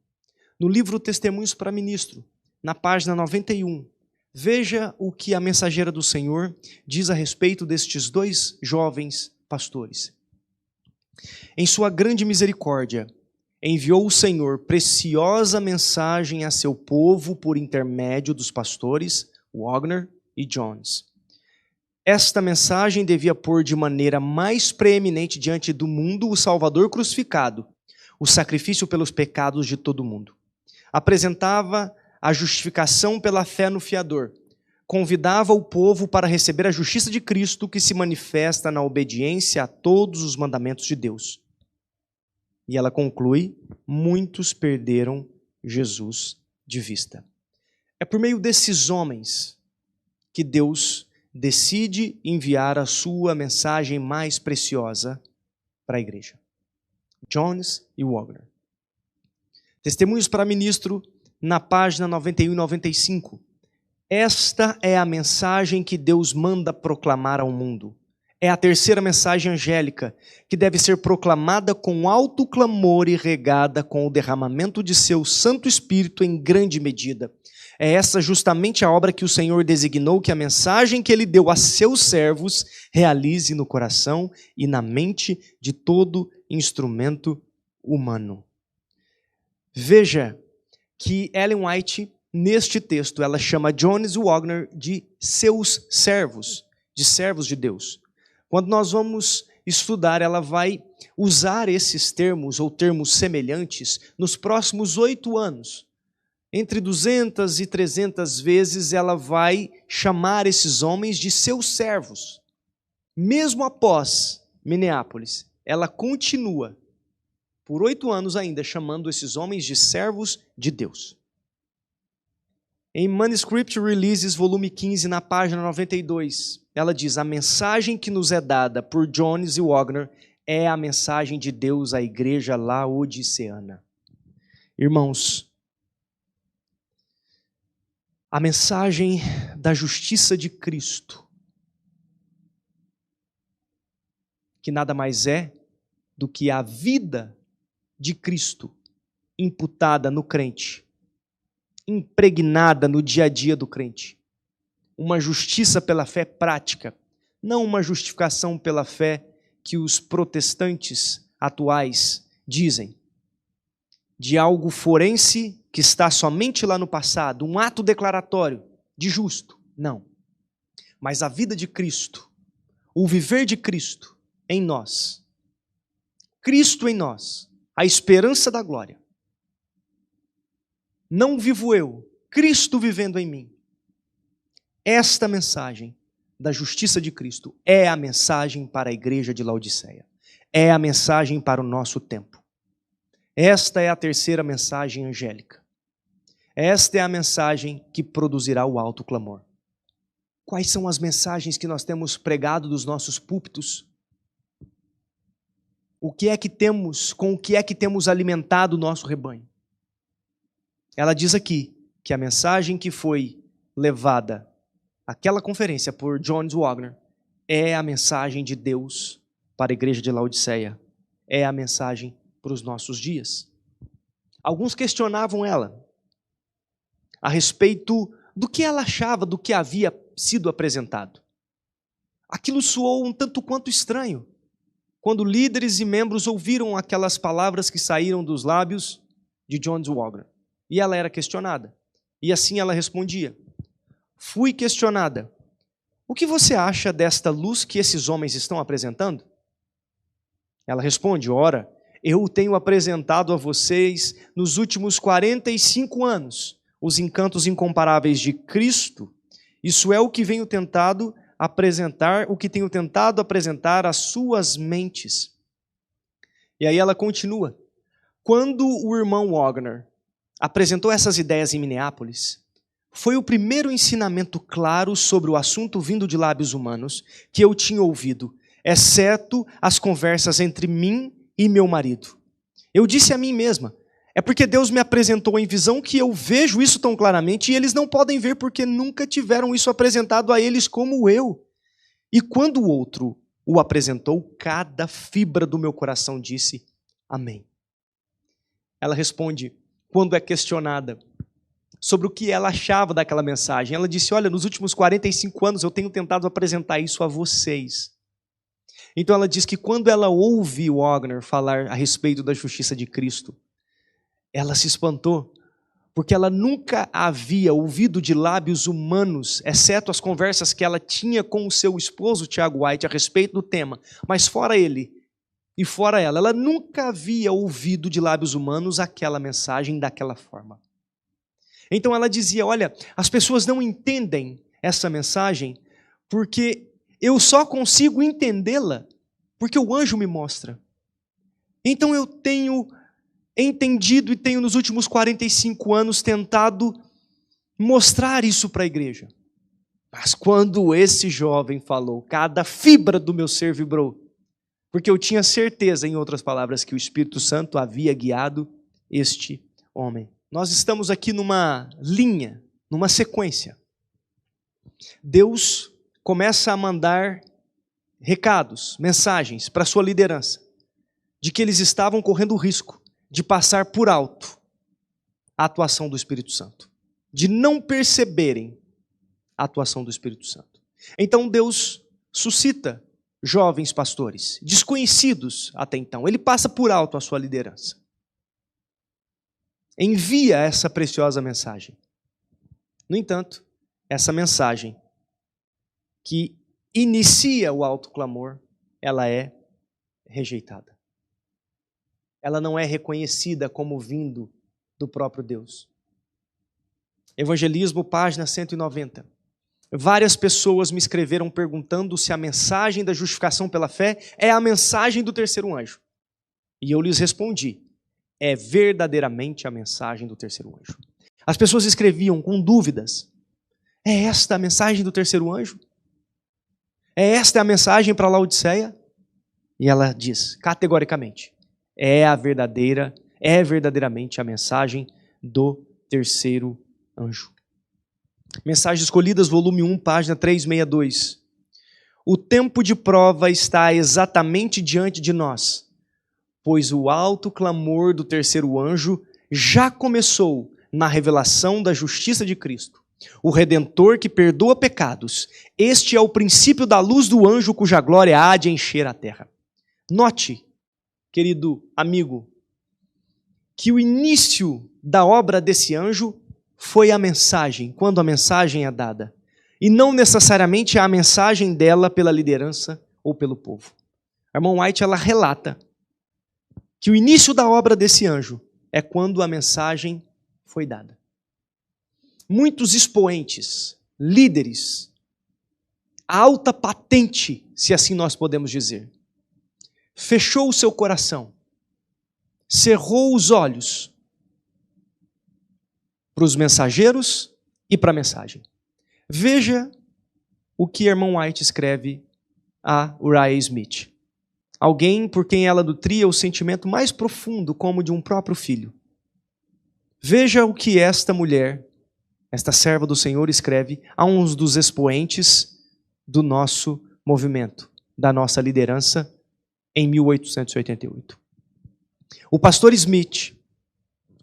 No livro Testemunhos para Ministro, na página 91, veja o que a mensageira do Senhor diz a respeito destes dois jovens pastores. Em sua grande misericórdia, enviou o Senhor preciosa mensagem a seu povo por intermédio dos pastores Wagner e Jones. Esta mensagem devia pôr de maneira mais preeminente diante do mundo o Salvador crucificado, o sacrifício pelos pecados de todo mundo. Apresentava a justificação pela fé no fiador. Convidava o povo para receber a justiça de Cristo que se manifesta na obediência a todos os mandamentos de Deus. E ela conclui: muitos perderam Jesus de vista. É por meio desses homens que Deus decide enviar a sua mensagem mais preciosa para a igreja. Jones e Wagner. Testemunhos para Ministro, na página 91 e 95. Esta é a mensagem que Deus manda proclamar ao mundo. É a terceira mensagem angélica, que deve ser proclamada com alto clamor e regada com o derramamento de seu Santo Espírito em grande medida. É essa justamente a obra que o Senhor designou que a mensagem que Ele deu a seus servos realize no coração e na mente de todo instrumento humano. Veja que Ellen White neste texto, ela chama Jones e Wagner de seus servos, de servos de Deus. Quando nós vamos estudar, ela vai usar esses termos ou termos semelhantes nos próximos 8 anos. Entre 200 e 300 vezes ela vai chamar esses homens de seus servos. Mesmo após Minneapolis, ela continua por 8 anos ainda chamando esses homens de servos de Deus. Em Manuscript Releases, volume 15, na página 92, ela diz: a mensagem que nos é dada por Jones e Wagner é a mensagem de Deus à igreja laodiceana. Irmãos, a mensagem da justiça de Cristo, que nada mais é do que a vida de Cristo imputada no crente, impregnada no dia a dia do crente. Uma justiça pela fé prática, não uma justificação pela fé que os protestantes atuais dizem, de algo forense que está somente lá no passado, um ato declaratório de justo. Não. Mas a vida de Cristo, o viver de Cristo em nós, Cristo em nós, a esperança da glória. Não vivo eu, Cristo vivendo em mim. Esta mensagem da justiça de Cristo é a mensagem para a igreja de Laodiceia. É a mensagem para o nosso tempo. Esta é a terceira mensagem angélica. Esta é a mensagem que produzirá o alto clamor. Quais são as mensagens que nós temos pregado dos nossos púlpitos? O que é que temos, com o que é que temos alimentado o nosso rebanho? Ela diz aqui que a mensagem que foi levada àquela conferência por Jones Wagner é a mensagem de Deus para a igreja de Laodiceia. É a mensagem para os nossos dias. Alguns questionavam ela a respeito do que ela achava do que havia sido apresentado. Aquilo soou um tanto quanto estranho quando líderes e membros ouviram aquelas palavras que saíram dos lábios de Jones Wagner. E ela era questionada. E assim ela respondia: fui questionada. O que você acha desta luz que esses homens estão apresentando? Ela responde: ora, eu tenho apresentado a vocês nos últimos 45 anos os encantos incomparáveis de Cristo. Isso é o que tenho tentado apresentar às suas mentes. E aí ela continua: quando o irmão Wagner apresentou essas ideias em Minneapolis, foi o primeiro ensinamento claro sobre o assunto vindo de lábios humanos que eu tinha ouvido, exceto as conversas entre mim e meu marido. Eu disse a mim mesma: é porque Deus me apresentou em visão que eu vejo isso tão claramente e eles não podem ver porque nunca tiveram isso apresentado a eles como eu. E quando o outro o apresentou, cada fibra do meu coração disse amém. Ela responde, quando é questionada sobre o que ela achava daquela mensagem, ela disse: olha, nos últimos 45 anos eu tenho tentado apresentar isso a vocês. Então ela diz que quando ela ouve Wagner falar a respeito da justiça de Cristo, ela se espantou, porque ela nunca havia ouvido de lábios humanos, exceto as conversas que ela tinha com o seu esposo, Tiago White, a respeito do tema. Mas fora ele e fora ela nunca havia ouvido de lábios humanos aquela mensagem daquela forma. Então ela dizia: olha, as pessoas não entendem essa mensagem porque eu só consigo entendê-la porque o anjo me mostra. Então eu tenho entendido e tenho nos últimos 45 anos tentado mostrar isso para a igreja. Mas quando esse jovem falou, cada fibra do meu ser vibrou, porque eu tinha certeza, em outras palavras, que o Espírito Santo havia guiado este homem. Nós estamos aqui numa linha, numa sequência. Deus começa a mandar recados, mensagens para a sua liderança, de que eles estavam correndo o risco de passar por alto a atuação do Espírito Santo, de não perceberem a atuação do Espírito Santo. Então Deus suscita jovens pastores, desconhecidos até então. Ele passa por alto a sua liderança. Envia essa preciosa mensagem. No entanto, essa mensagem que inicia o alto clamor, ela é rejeitada. Ela não é reconhecida como vindo do próprio Deus. Evangelismo, página 190. Várias pessoas me escreveram perguntando se a mensagem da justificação pela fé é a mensagem do terceiro anjo. E eu lhes respondi, é verdadeiramente a mensagem do terceiro anjo. As pessoas escreviam com dúvidas, é esta a mensagem do terceiro anjo? É esta a mensagem para Laodiceia? E ela diz, categoricamente, é verdadeiramente a mensagem do terceiro anjo. Mensagens Escolhidas, volume 1, página 362. O tempo de prova está exatamente diante de nós, pois o alto clamor do terceiro anjo já começou na revelação da justiça de Cristo. O Redentor que perdoa pecados. Este é o princípio da luz do anjo cuja glória há de encher a terra. Note, querido amigo, que o início da obra desse anjo foi a mensagem, quando a mensagem é dada. E não necessariamente a mensagem dela pela liderança ou pelo povo. A irmã White, ela relata que o início da obra desse anjo é quando a mensagem foi dada. Muitos expoentes, líderes, alta patente, se assim nós podemos dizer, fechou o seu coração, cerrou os olhos para os mensageiros e para a mensagem. Veja o que a irmã White escreve a Uriah Smith. Alguém por quem ela nutria o sentimento mais profundo como de um próprio filho. Veja o que esta mulher, esta serva do Senhor, escreve a um dos expoentes do nosso movimento, da nossa liderança, em 1888. O pastor Smith,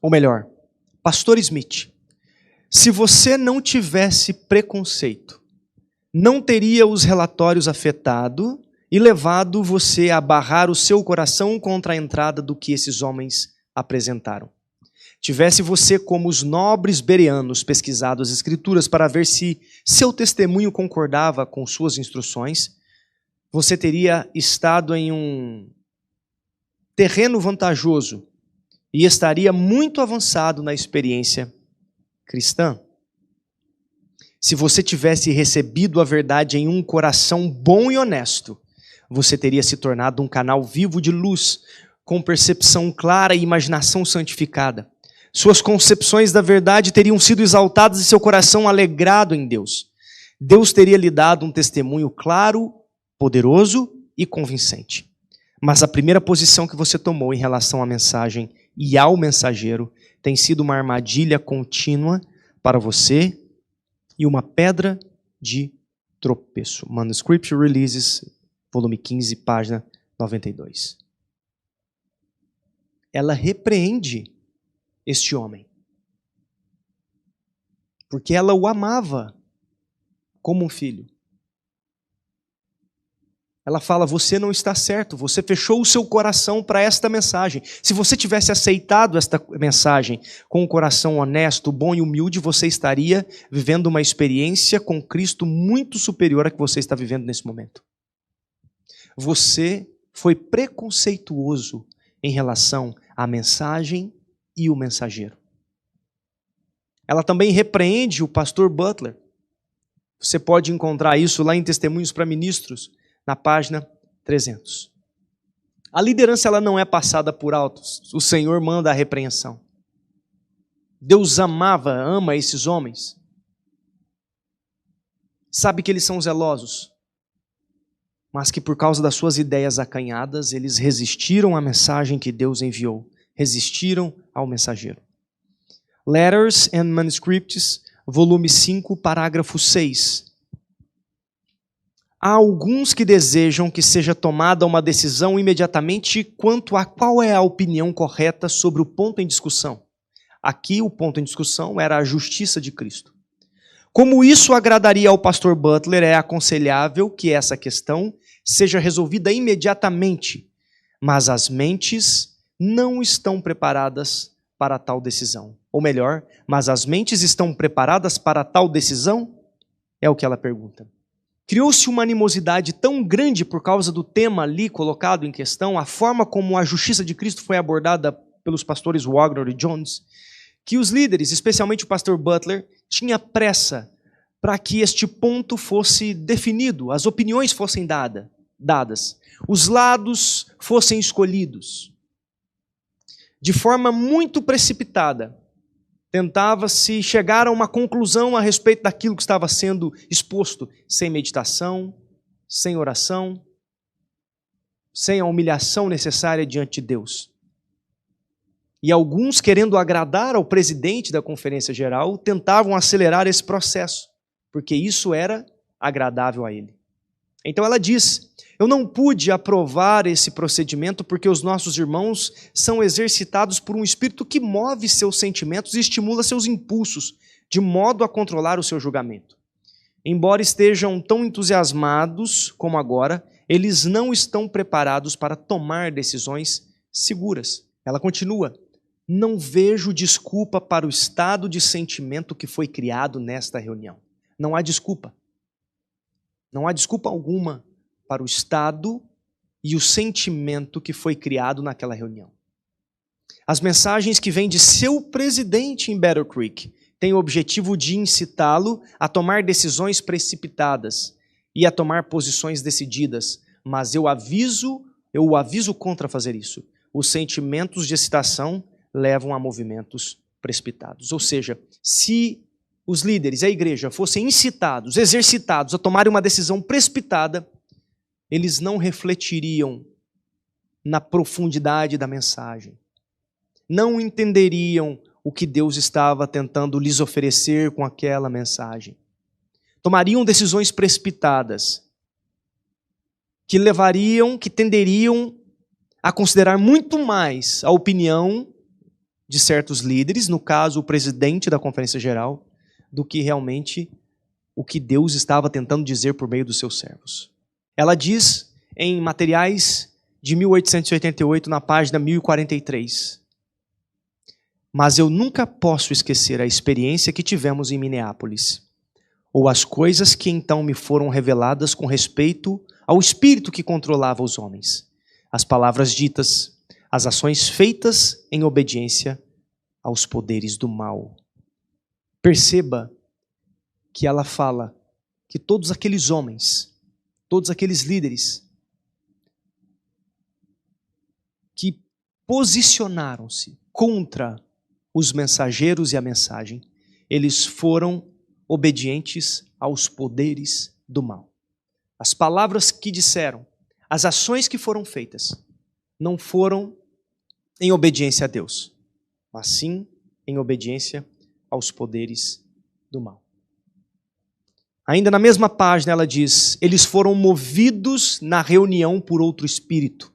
ou melhor, pastor Smith, se você não tivesse preconceito, não teria os relatórios afetado e levado você a barrar o seu coração contra a entrada do que esses homens apresentaram. Tivesse você como os nobres bereanos pesquisado as escrituras para ver se seu testemunho concordava com suas instruções, você teria estado em um terreno vantajoso e estaria muito avançado na experiência cristã. Se você tivesse recebido a verdade em um coração bom e honesto, você teria se tornado um canal vivo de luz, com percepção clara e imaginação santificada. Suas concepções da verdade teriam sido exaltadas e seu coração alegrado em Deus. Deus teria lhe dado um testemunho claro, poderoso e convincente. Mas a primeira posição que você tomou em relação à mensagem e ao mensageiro tem sido uma armadilha contínua para você e uma pedra de tropeço. Manuscript Releases, volume 15, página 92. Ela repreende este homem, porque ela o amava como um filho. Ela fala, você não está certo, você fechou o seu coração para esta mensagem. Se você tivesse aceitado esta mensagem com um coração honesto, bom e humilde, você estaria vivendo uma experiência com Cristo muito superior à que você está vivendo nesse momento. Você foi preconceituoso em relação à mensagem e o mensageiro. Ela também repreende o pastor Butler. Você pode encontrar isso lá em Testemunhos para Ministros, na página 300. A liderança ela não é passada por altos. O Senhor manda a repreensão. Deus ama esses homens. Sabe que eles são zelosos, mas que por causa das suas ideias acanhadas, eles resistiram à mensagem que Deus enviou. Resistiram ao mensageiro. Letters and Manuscripts, volume 5, parágrafo 6. Há alguns que desejam que seja tomada uma decisão imediatamente quanto a qual é a opinião correta sobre o ponto em discussão. Aqui o ponto em discussão era a justiça de Cristo. Como isso agradaria ao pastor Butler, é aconselhável que essa questão seja resolvida imediatamente, mas as mentes não estão preparadas para tal decisão. Ou melhor, mas as mentes estão preparadas para tal decisão? É o que ela pergunta. Criou-se uma animosidade tão grande por causa do tema ali colocado em questão, a forma como a justiça de Cristo foi abordada pelos pastores Wagner e Jones, que os líderes, especialmente o pastor Butler, tinha pressa para que este ponto fosse definido, as opiniões fossem dadas, os lados fossem escolhidos. De forma muito precipitada, tentava-se chegar a uma conclusão a respeito daquilo que estava sendo exposto, sem meditação, sem oração, sem a humilhação necessária diante de Deus. E alguns, querendo agradar ao presidente da Conferência Geral, tentavam acelerar esse processo, porque isso era agradável a ele. Então ela diz: eu não pude aprovar esse procedimento porque os nossos irmãos são exercitados por um espírito que move seus sentimentos e estimula seus impulsos, de modo a controlar o seu julgamento. Embora estejam tão entusiasmados como agora, eles não estão preparados para tomar decisões seguras. Ela continua: não vejo desculpa para o estado de sentimento que foi criado nesta reunião. Não há desculpa. Não há desculpa alguma para o estado e o sentimento que foi criado naquela reunião. As mensagens que vêm de seu presidente em Battle Creek têm o objetivo de incitá-lo a tomar decisões precipitadas e a tomar posições decididas, mas eu o aviso contra fazer isso. Os sentimentos de excitação levam a movimentos precipitados. Ou seja, se os líderes, a igreja, fossem incitados, exercitados a tomarem uma decisão precipitada, eles não refletiriam na profundidade da mensagem. Não entenderiam o que Deus estava tentando lhes oferecer com aquela mensagem. Tomariam decisões precipitadas, que tenderiam a considerar muito mais a opinião de certos líderes, no caso o presidente da Conferência Geral, do que realmente o que Deus estava tentando dizer por meio dos seus servos. Ela diz em Materiais de 1888, na página 1043, mas eu nunca posso esquecer a experiência que tivemos em Minneapolis, ou as coisas que então me foram reveladas com respeito ao espírito que controlava os homens, as palavras ditas, as ações feitas em obediência aos poderes do mal. Perceba que ela fala que todos aqueles homens, todos aqueles líderes que posicionaram-se contra os mensageiros e a mensagem, eles foram obedientes aos poderes do mal. As palavras que disseram, as ações que foram feitas, não foram em obediência a Deus, mas sim em obediência aos poderes do mal. Ainda na mesma página ela diz: eles foram movidos na reunião por outro espírito.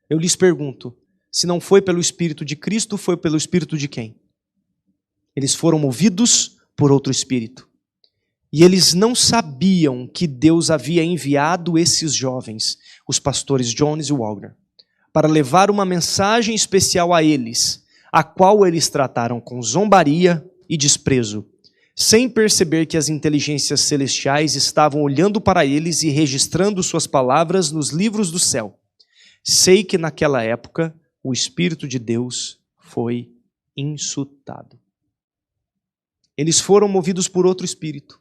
Eu lhes pergunto, se não foi pelo Espírito de Cristo, foi pelo Espírito de quem? Eles foram movidos por outro espírito. E eles não sabiam que Deus havia enviado esses jovens, os pastores Jones e Wagner, para levar uma mensagem especial a eles, a qual eles trataram com zombaria e desprezo, sem perceber que as inteligências celestiais estavam olhando para eles e registrando suas palavras nos livros do céu. Sei que naquela época o Espírito de Deus foi insultado. Eles foram movidos por outro espírito.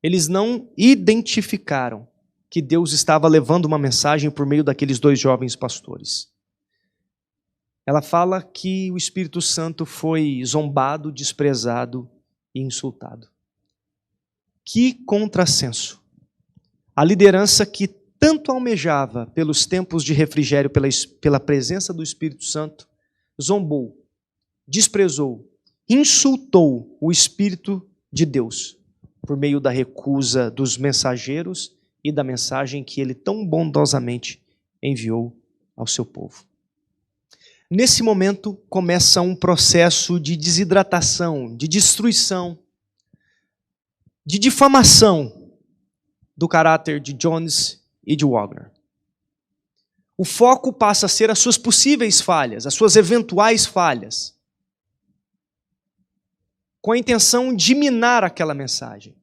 Eles não identificaram que Deus estava levando uma mensagem por meio daqueles dois jovens pastores. Ela fala que o Espírito Santo foi zombado, desprezado e insultado. Que contrassenso! A liderança que tanto almejava pelos tempos de refrigério, pela presença do Espírito Santo, zombou, desprezou, insultou o Espírito de Deus por meio da recusa dos mensageiros e da mensagem que ele tão bondosamente enviou ao seu povo. Nesse momento começa um processo de desidratação, de destruição, de difamação do caráter de Jones e de Wagner. O foco passa a ser as suas possíveis falhas, as suas eventuais falhas. com a intenção de minar aquela mensagem.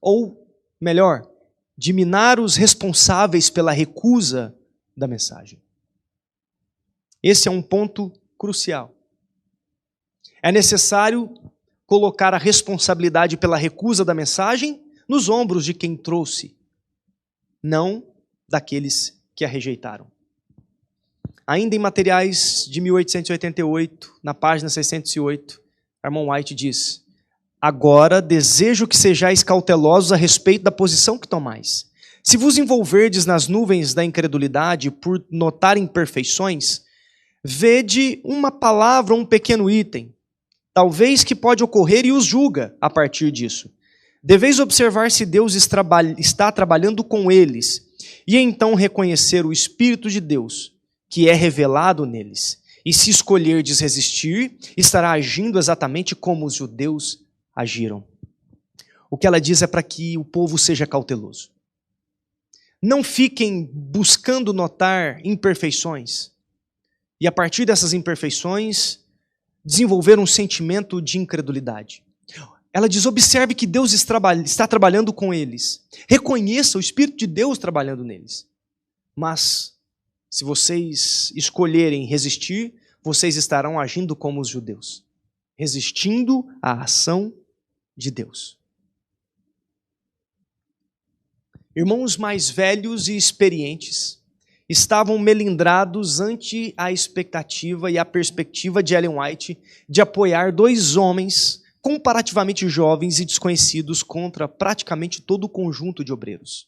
Ou, melhor, de minar os responsáveis pela recusa da mensagem. Esse é um ponto crucial. É necessário colocar a responsabilidade pela recusa da mensagem nos ombros de quem trouxe, não daqueles que a rejeitaram. Ainda em Materiais de 1888, na página 608, Armond White diz: agora desejo que sejais cautelosos a respeito da posição que tomais. Se vos envolverdes nas nuvens da incredulidade por notar imperfeições, vede uma palavra ou um pequeno item, talvez que pode ocorrer, e os julga a partir disso. Deveis observar se Deus está trabalhando com eles, e então reconhecer o Espírito de Deus, que é revelado neles. E se escolherdes resistir, estará agindo exatamente como os judeus agiram. O que ela diz é para que o povo seja cauteloso. Não fiquem buscando notar imperfeições, e a partir dessas imperfeições, desenvolver um sentimento de incredulidade. Ela diz: observe que Deus está trabalhando com eles. Reconheça o Espírito de Deus trabalhando neles. Mas, se vocês escolherem resistir, vocês estarão agindo como os judeus, resistindo à ação de Deus. Irmãos mais velhos e experientes estavam melindrados ante a expectativa e a perspectiva de Ellen White de apoiar dois homens comparativamente jovens e desconhecidos contra praticamente todo o conjunto de obreiros.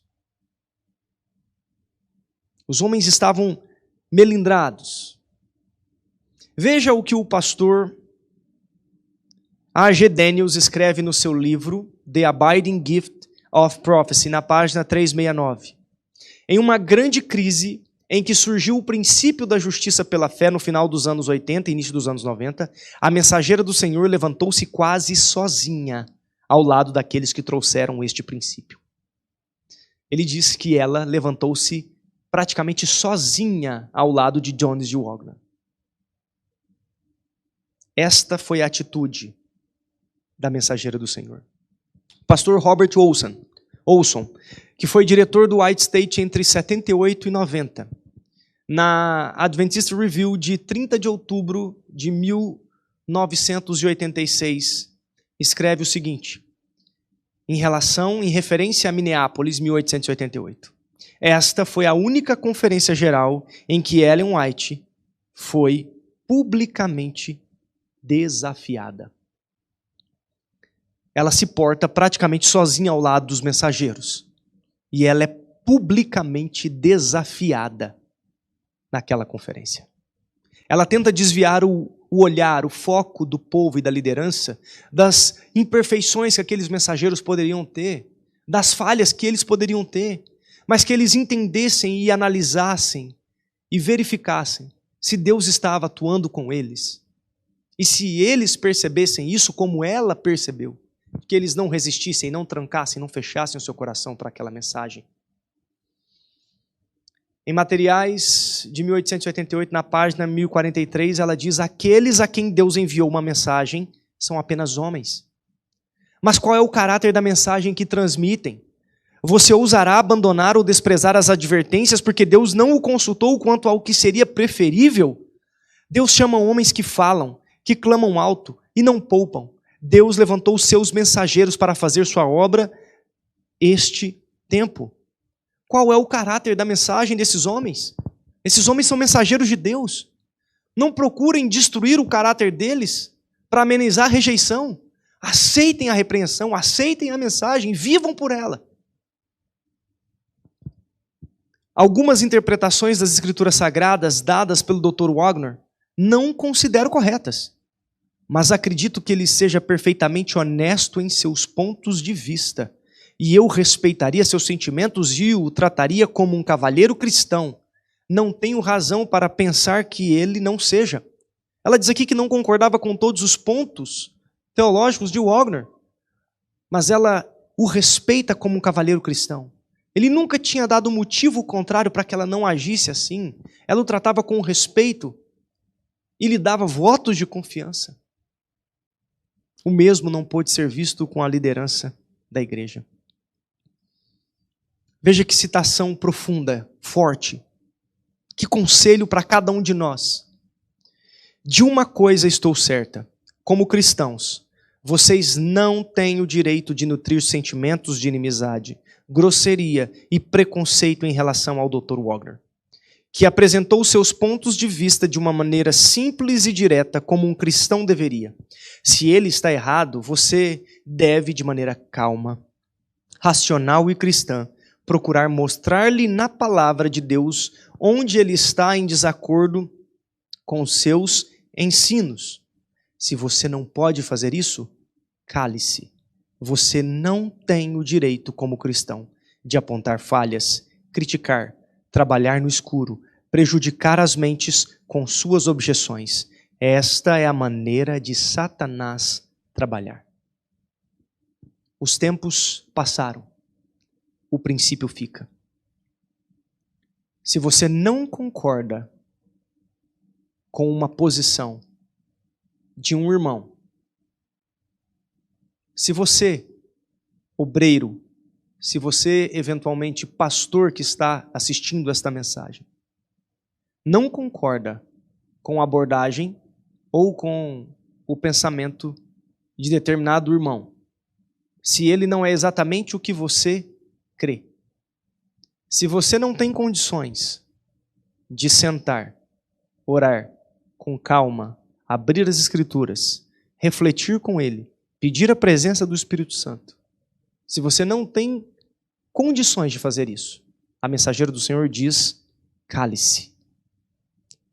Os homens estavam melindrados. Veja o que o pastor A.G. Daniels escreve no seu livro The Abiding Gift of Prophecy, na página 369. Em uma grande crise em que surgiu o princípio da justiça pela fé no final dos anos 80 e início dos anos 90, a mensageira do Senhor levantou-se quase sozinha ao lado daqueles que trouxeram este princípio. Ele diz que ela levantou-se praticamente sozinha ao lado de Jones de Wagner. Esta foi a atitude da mensageira do Senhor. O pastor Robert Olson, que foi diretor do White State entre 78 e 90, na Adventist Review de 30 de outubro de 1986, escreve o seguinte, em referência a Minneapolis, 1888. Esta foi a única conferência geral em que Ellen White foi publicamente desafiada. Ela se porta praticamente sozinha ao lado dos mensageiros. E ela é publicamente desafiada naquela conferência. Ela tenta desviar o olhar, o foco do povo e da liderança das imperfeições que aqueles mensageiros poderiam ter, das falhas que eles poderiam ter, mas que eles entendessem e analisassem e verificassem se Deus estava atuando com eles. E se eles percebessem isso como ela percebeu, que eles não resistissem, não trancassem, não fechassem o seu coração para aquela mensagem. Em Materiais de 1888, na página 1043, ela diz: aqueles a quem Deus enviou uma mensagem são apenas homens. Mas qual é o caráter da mensagem que transmitem? Você ousará abandonar ou desprezar as advertências porque Deus não o consultou quanto ao que seria preferível? Deus chama homens que falam, que clamam alto e não poupam. Deus levantou os seus mensageiros para fazer sua obra este tempo. Qual é o caráter da mensagem desses homens? Esses homens são mensageiros de Deus. Não procurem destruir o caráter deles para amenizar a rejeição. Aceitem a repreensão, aceitem a mensagem, vivam por ela. Algumas interpretações das Escrituras Sagradas dadas pelo Dr. Wagner não considero corretas, mas acredito que ele seja perfeitamente honesto em seus pontos de vista, e eu respeitaria seus sentimentos e o trataria como um cavalheiro cristão. Não tenho razão para pensar que ele não seja. Ela diz aqui que não concordava com todos os pontos teológicos de Wagner, mas ela o respeita como um cavalheiro cristão. Ele nunca tinha dado motivo contrário para que ela não agisse assim. Ela o tratava com respeito e lhe dava votos de confiança. o mesmo não pôde ser visto com a liderança da igreja. Veja que citação profunda, forte. Que conselho para cada um de nós. De uma coisa estou certa, como cristãos, vocês não têm o direito de nutrir sentimentos de inimizade, grosseria e preconceito em relação ao Dr. Wagner, que apresentou seus pontos de vista de uma maneira simples e direta, como um cristão deveria. Se ele está errado, você deve, de maneira calma, racional e cristã, procurar mostrar-lhe na palavra de Deus onde ele está em desacordo com os seus ensinos. Se você não pode fazer isso, cale-se. Você não tem o direito, como cristão, de apontar falhas, criticar, trabalhar no escuro, prejudicar as mentes com suas objeções. Esta é a maneira de Satanás trabalhar. Os tempos passaram. O princípio fica. Se você não concorda com uma posição de um irmão, se você, obreiro, se você, eventualmente, pastor que está assistindo esta mensagem, não concorda com a abordagem ou com o pensamento de determinado irmão, se ele não é exatamente o que você crê, se você não tem condições de sentar, orar com calma, abrir as Escrituras, refletir com ele, pedir a presença do Espírito Santo, se você não tem condições de fazer isso, a mensageira do Senhor diz: cale-se.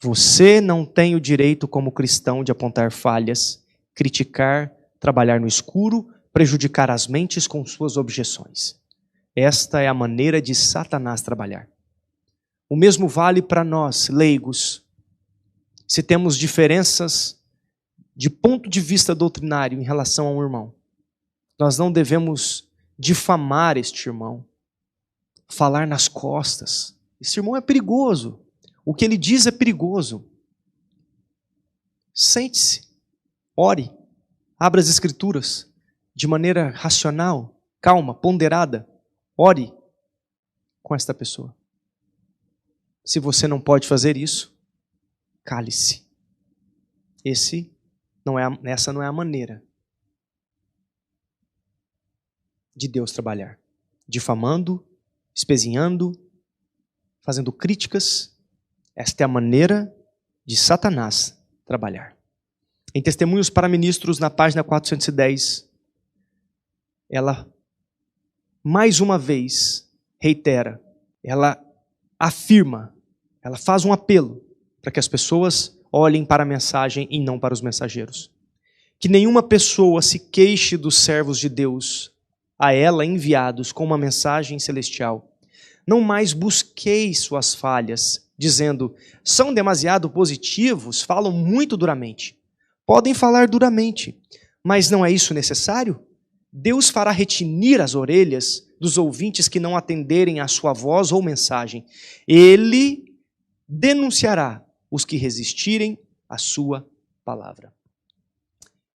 Você não tem o direito, como cristão, de apontar falhas, criticar, trabalhar no escuro, prejudicar as mentes com suas objeções. Esta é a maneira de Satanás trabalhar. O mesmo vale para nós, leigos. Se temos diferenças de ponto de vista doutrinário em relação a um irmão, nós não devemos difamar este irmão, falar nas costas. Esse irmão é perigoso. O que ele diz é perigoso. Sente-se, ore, abra as Escrituras de maneira racional, calma, ponderada. Ore com esta pessoa. Se você não pode fazer isso, cale-se. Essa não é a maneira de Deus trabalhar. Difamando, espezinhando, fazendo críticas. Esta é a maneira de Satanás trabalhar. Em Testemunhos para Ministros, na página 410, ela mais uma vez reitera, ela afirma, ela faz um apelo para que as pessoas olhem para a mensagem e não para os mensageiros. Que nenhuma pessoa se queixe dos servos de Deus, a ela enviados com uma mensagem celestial. Não mais busqueis suas falhas, dizendo, são demasiado positivos, falam muito duramente. Podem falar duramente, mas não é isso necessário? Deus fará retinir as orelhas dos ouvintes que não atenderem à sua voz ou mensagem. Ele denunciará os que resistirem à sua palavra.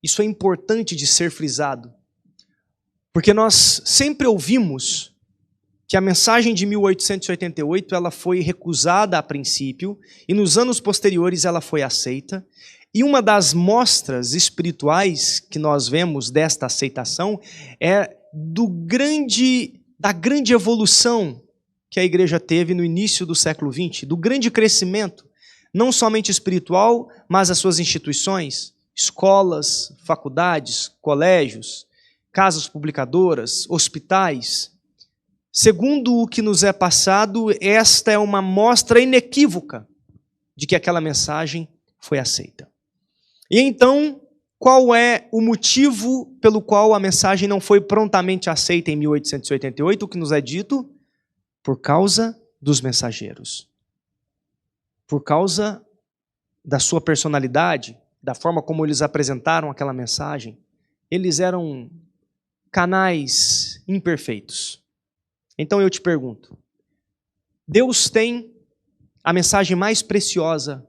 Isso é importante de ser frisado, porque nós sempre ouvimos que a mensagem de 1888 ela foi recusada a princípio e nos anos posteriores ela foi aceita. E uma das mostras espirituais que nós vemos desta aceitação é da grande evolução que a igreja teve no início do século XX, do grande crescimento, não somente espiritual, mas as suas instituições, escolas, faculdades, colégios, casas publicadoras, hospitais. Segundo o que nos é passado, esta é uma mostra inequívoca de que aquela mensagem foi aceita. E então, qual é o motivo pelo qual a mensagem não foi prontamente aceita em 1888? O que nos é dito? Por causa dos mensageiros. Por causa da sua personalidade, da forma como eles apresentaram aquela mensagem. Eles eram canais imperfeitos. Então eu te pergunto, Deus tem a mensagem mais preciosa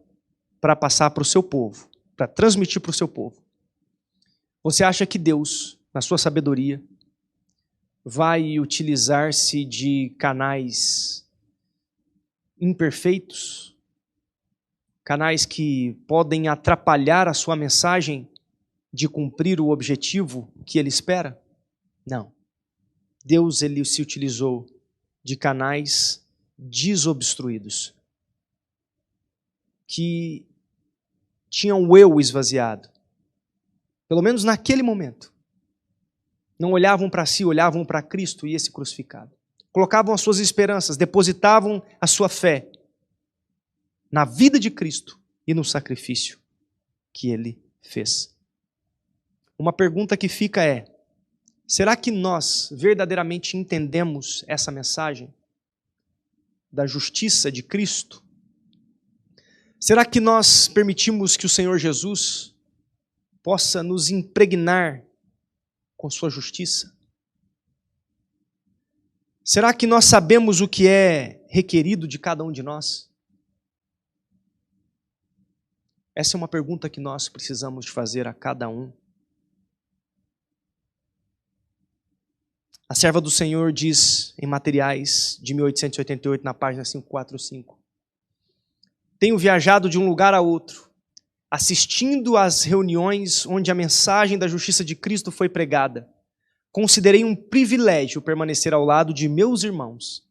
para passar para o seu povo, para transmitir para o seu povo. Você acha que Deus, na sua sabedoria, vai utilizar-se de canais imperfeitos? Canais que podem atrapalhar a sua mensagem de cumprir o objetivo que ele espera? Não. Deus, ele se utilizou de canais desobstruídos, que tinham o eu esvaziado. Pelo menos naquele momento. Não olhavam para si, olhavam para Cristo e esse crucificado. Colocavam as suas esperanças, depositavam a sua fé na vida de Cristo e no sacrifício que ele fez. Uma pergunta que fica é: será que nós verdadeiramente entendemos essa mensagem da justiça de Cristo? Será que nós permitimos que o Senhor Jesus possa nos impregnar com sua justiça? Será que nós sabemos o que é requerido de cada um de nós? Essa é uma pergunta que nós precisamos fazer a cada um. A serva do Senhor diz em Materiais de 1888, na página 545: tenho viajado de um lugar a outro, assistindo às reuniões onde a mensagem da justiça de Cristo foi pregada. Considerei um privilégio permanecer ao lado de meus irmãos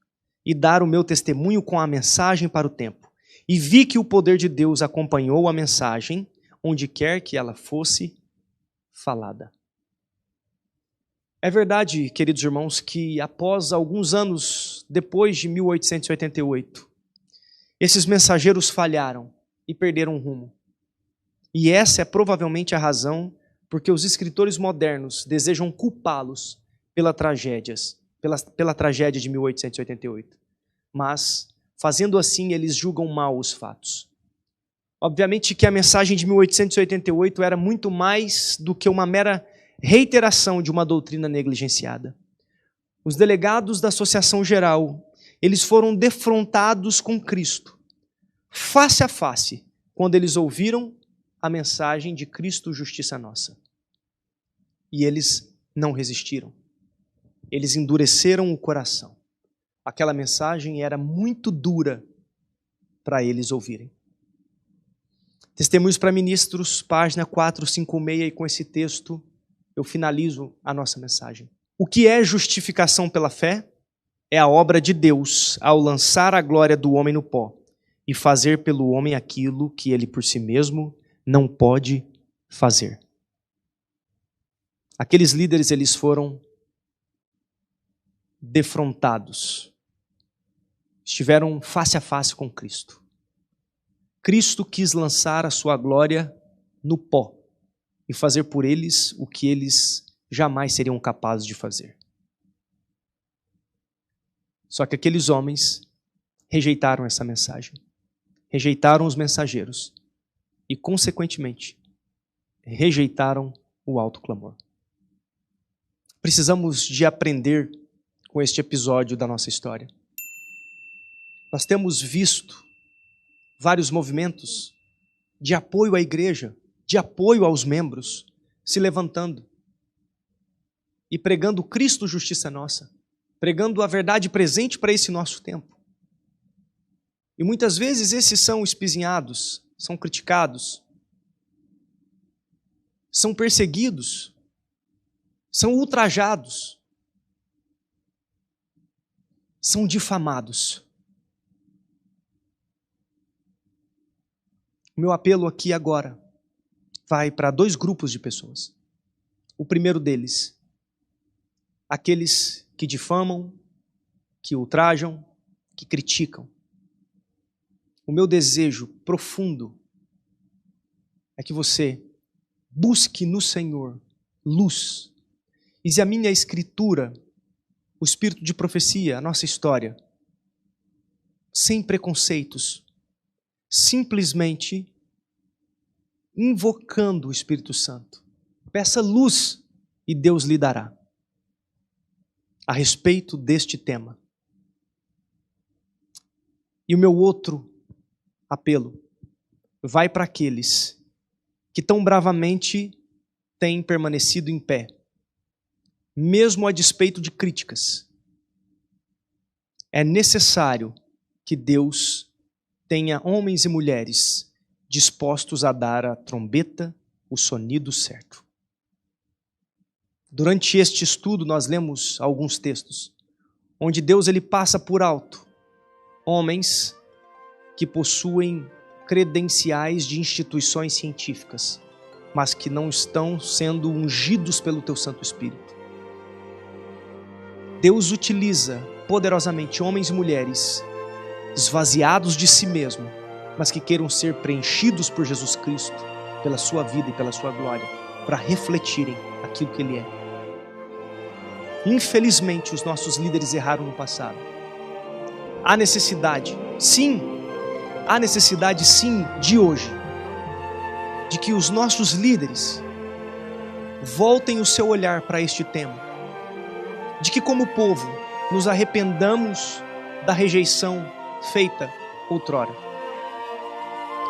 e dar o meu testemunho com a mensagem para o tempo. E vi que o poder de Deus acompanhou a mensagem onde quer que ela fosse falada. É verdade, queridos irmãos, que após alguns anos depois de 1888, esses mensageiros falharam e perderam o rumo. E essa é provavelmente a razão porque os escritores modernos desejam culpá-los pela tragédia de 1888. Mas, fazendo assim, eles julgam mal os fatos. Obviamente que a mensagem de 1888 era muito mais do que uma mera reiteração de uma doutrina negligenciada. Os delegados da Associação Geral, eles foram defrontados com Cristo, face a face, quando eles ouviram a mensagem de Cristo, justiça nossa. E eles não resistiram. Eles endureceram o coração. Aquela mensagem era muito dura para eles ouvirem. Testemunhos para Ministros, página 456, e com esse texto eu finalizo a nossa mensagem. O que é justificação pela fé? É a obra de Deus ao lançar a glória do homem no pó e fazer pelo homem aquilo que ele por si mesmo não pode fazer. Aqueles líderes, eles foram defrontados. Estiveram face a face com Cristo. Cristo quis lançar a sua glória no pó e fazer por eles o que eles jamais seriam capazes de fazer. Só que aqueles homens rejeitaram essa mensagem. Rejeitaram os mensageiros. E, consequentemente, rejeitaram o alto clamor. Precisamos de aprender com este episódio da nossa história. Nós temos visto vários movimentos de apoio à igreja, de apoio aos membros, se levantando e pregando Cristo, justiça nossa, pregando a verdade presente para esse nosso tempo. E muitas vezes esses são espizinhados, são criticados, são perseguidos, são ultrajados, são difamados. O meu apelo aqui agora vai para dois grupos de pessoas. O primeiro deles, aqueles que difamam, que ultrajam, que criticam. O meu desejo profundo é que você busque no Senhor luz, examine a Escritura, o espírito de profecia, a nossa história, sem preconceitos, simplesmente invocando o Espírito Santo. Peça luz e Deus lhe dará a respeito deste tema. E o meu outro apelo vai para aqueles que tão bravamente tem permanecido em pé, mesmo a despeito de críticas. É necessário que Deus tenha homens e mulheres dispostos a dar à trombeta o sonido certo. Durante este estudo nós lemos alguns textos onde Deus ele passa por alto homens que possuem credenciais de instituições científicas, mas que não estão sendo ungidos pelo teu Santo Espírito. Deus utiliza poderosamente homens e mulheres esvaziados de si mesmo, mas que queiram ser preenchidos por Jesus Cristo, pela sua vida e pela sua glória, para refletirem aquilo que Ele é. Infelizmente, os nossos líderes erraram no passado. Há necessidade, sim, de hoje, de que os nossos líderes voltem o seu olhar para este tema, de que como povo nos arrependamos da rejeição feita outrora,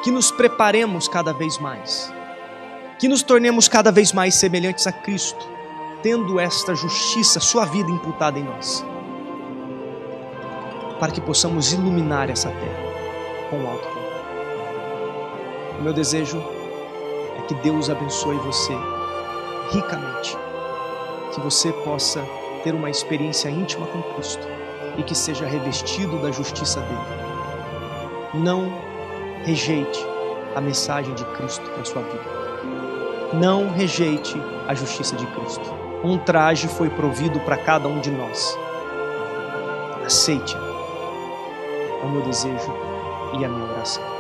que nos preparemos cada vez mais, que nos tornemos cada vez mais semelhantes a Cristo, tendo esta justiça, sua vida imputada em nós, para que possamos iluminar essa terra com o alto amor. O meu desejo é que Deus abençoe você ricamente, que você possa ter uma experiência íntima com Cristo e que seja revestido da justiça dele. Não rejeite a mensagem de Cristo para a sua vida. Não rejeite a justiça de Cristo. Um traje foi provido para cada um de nós. Aceite-a. É o meu desejo e a minha oração.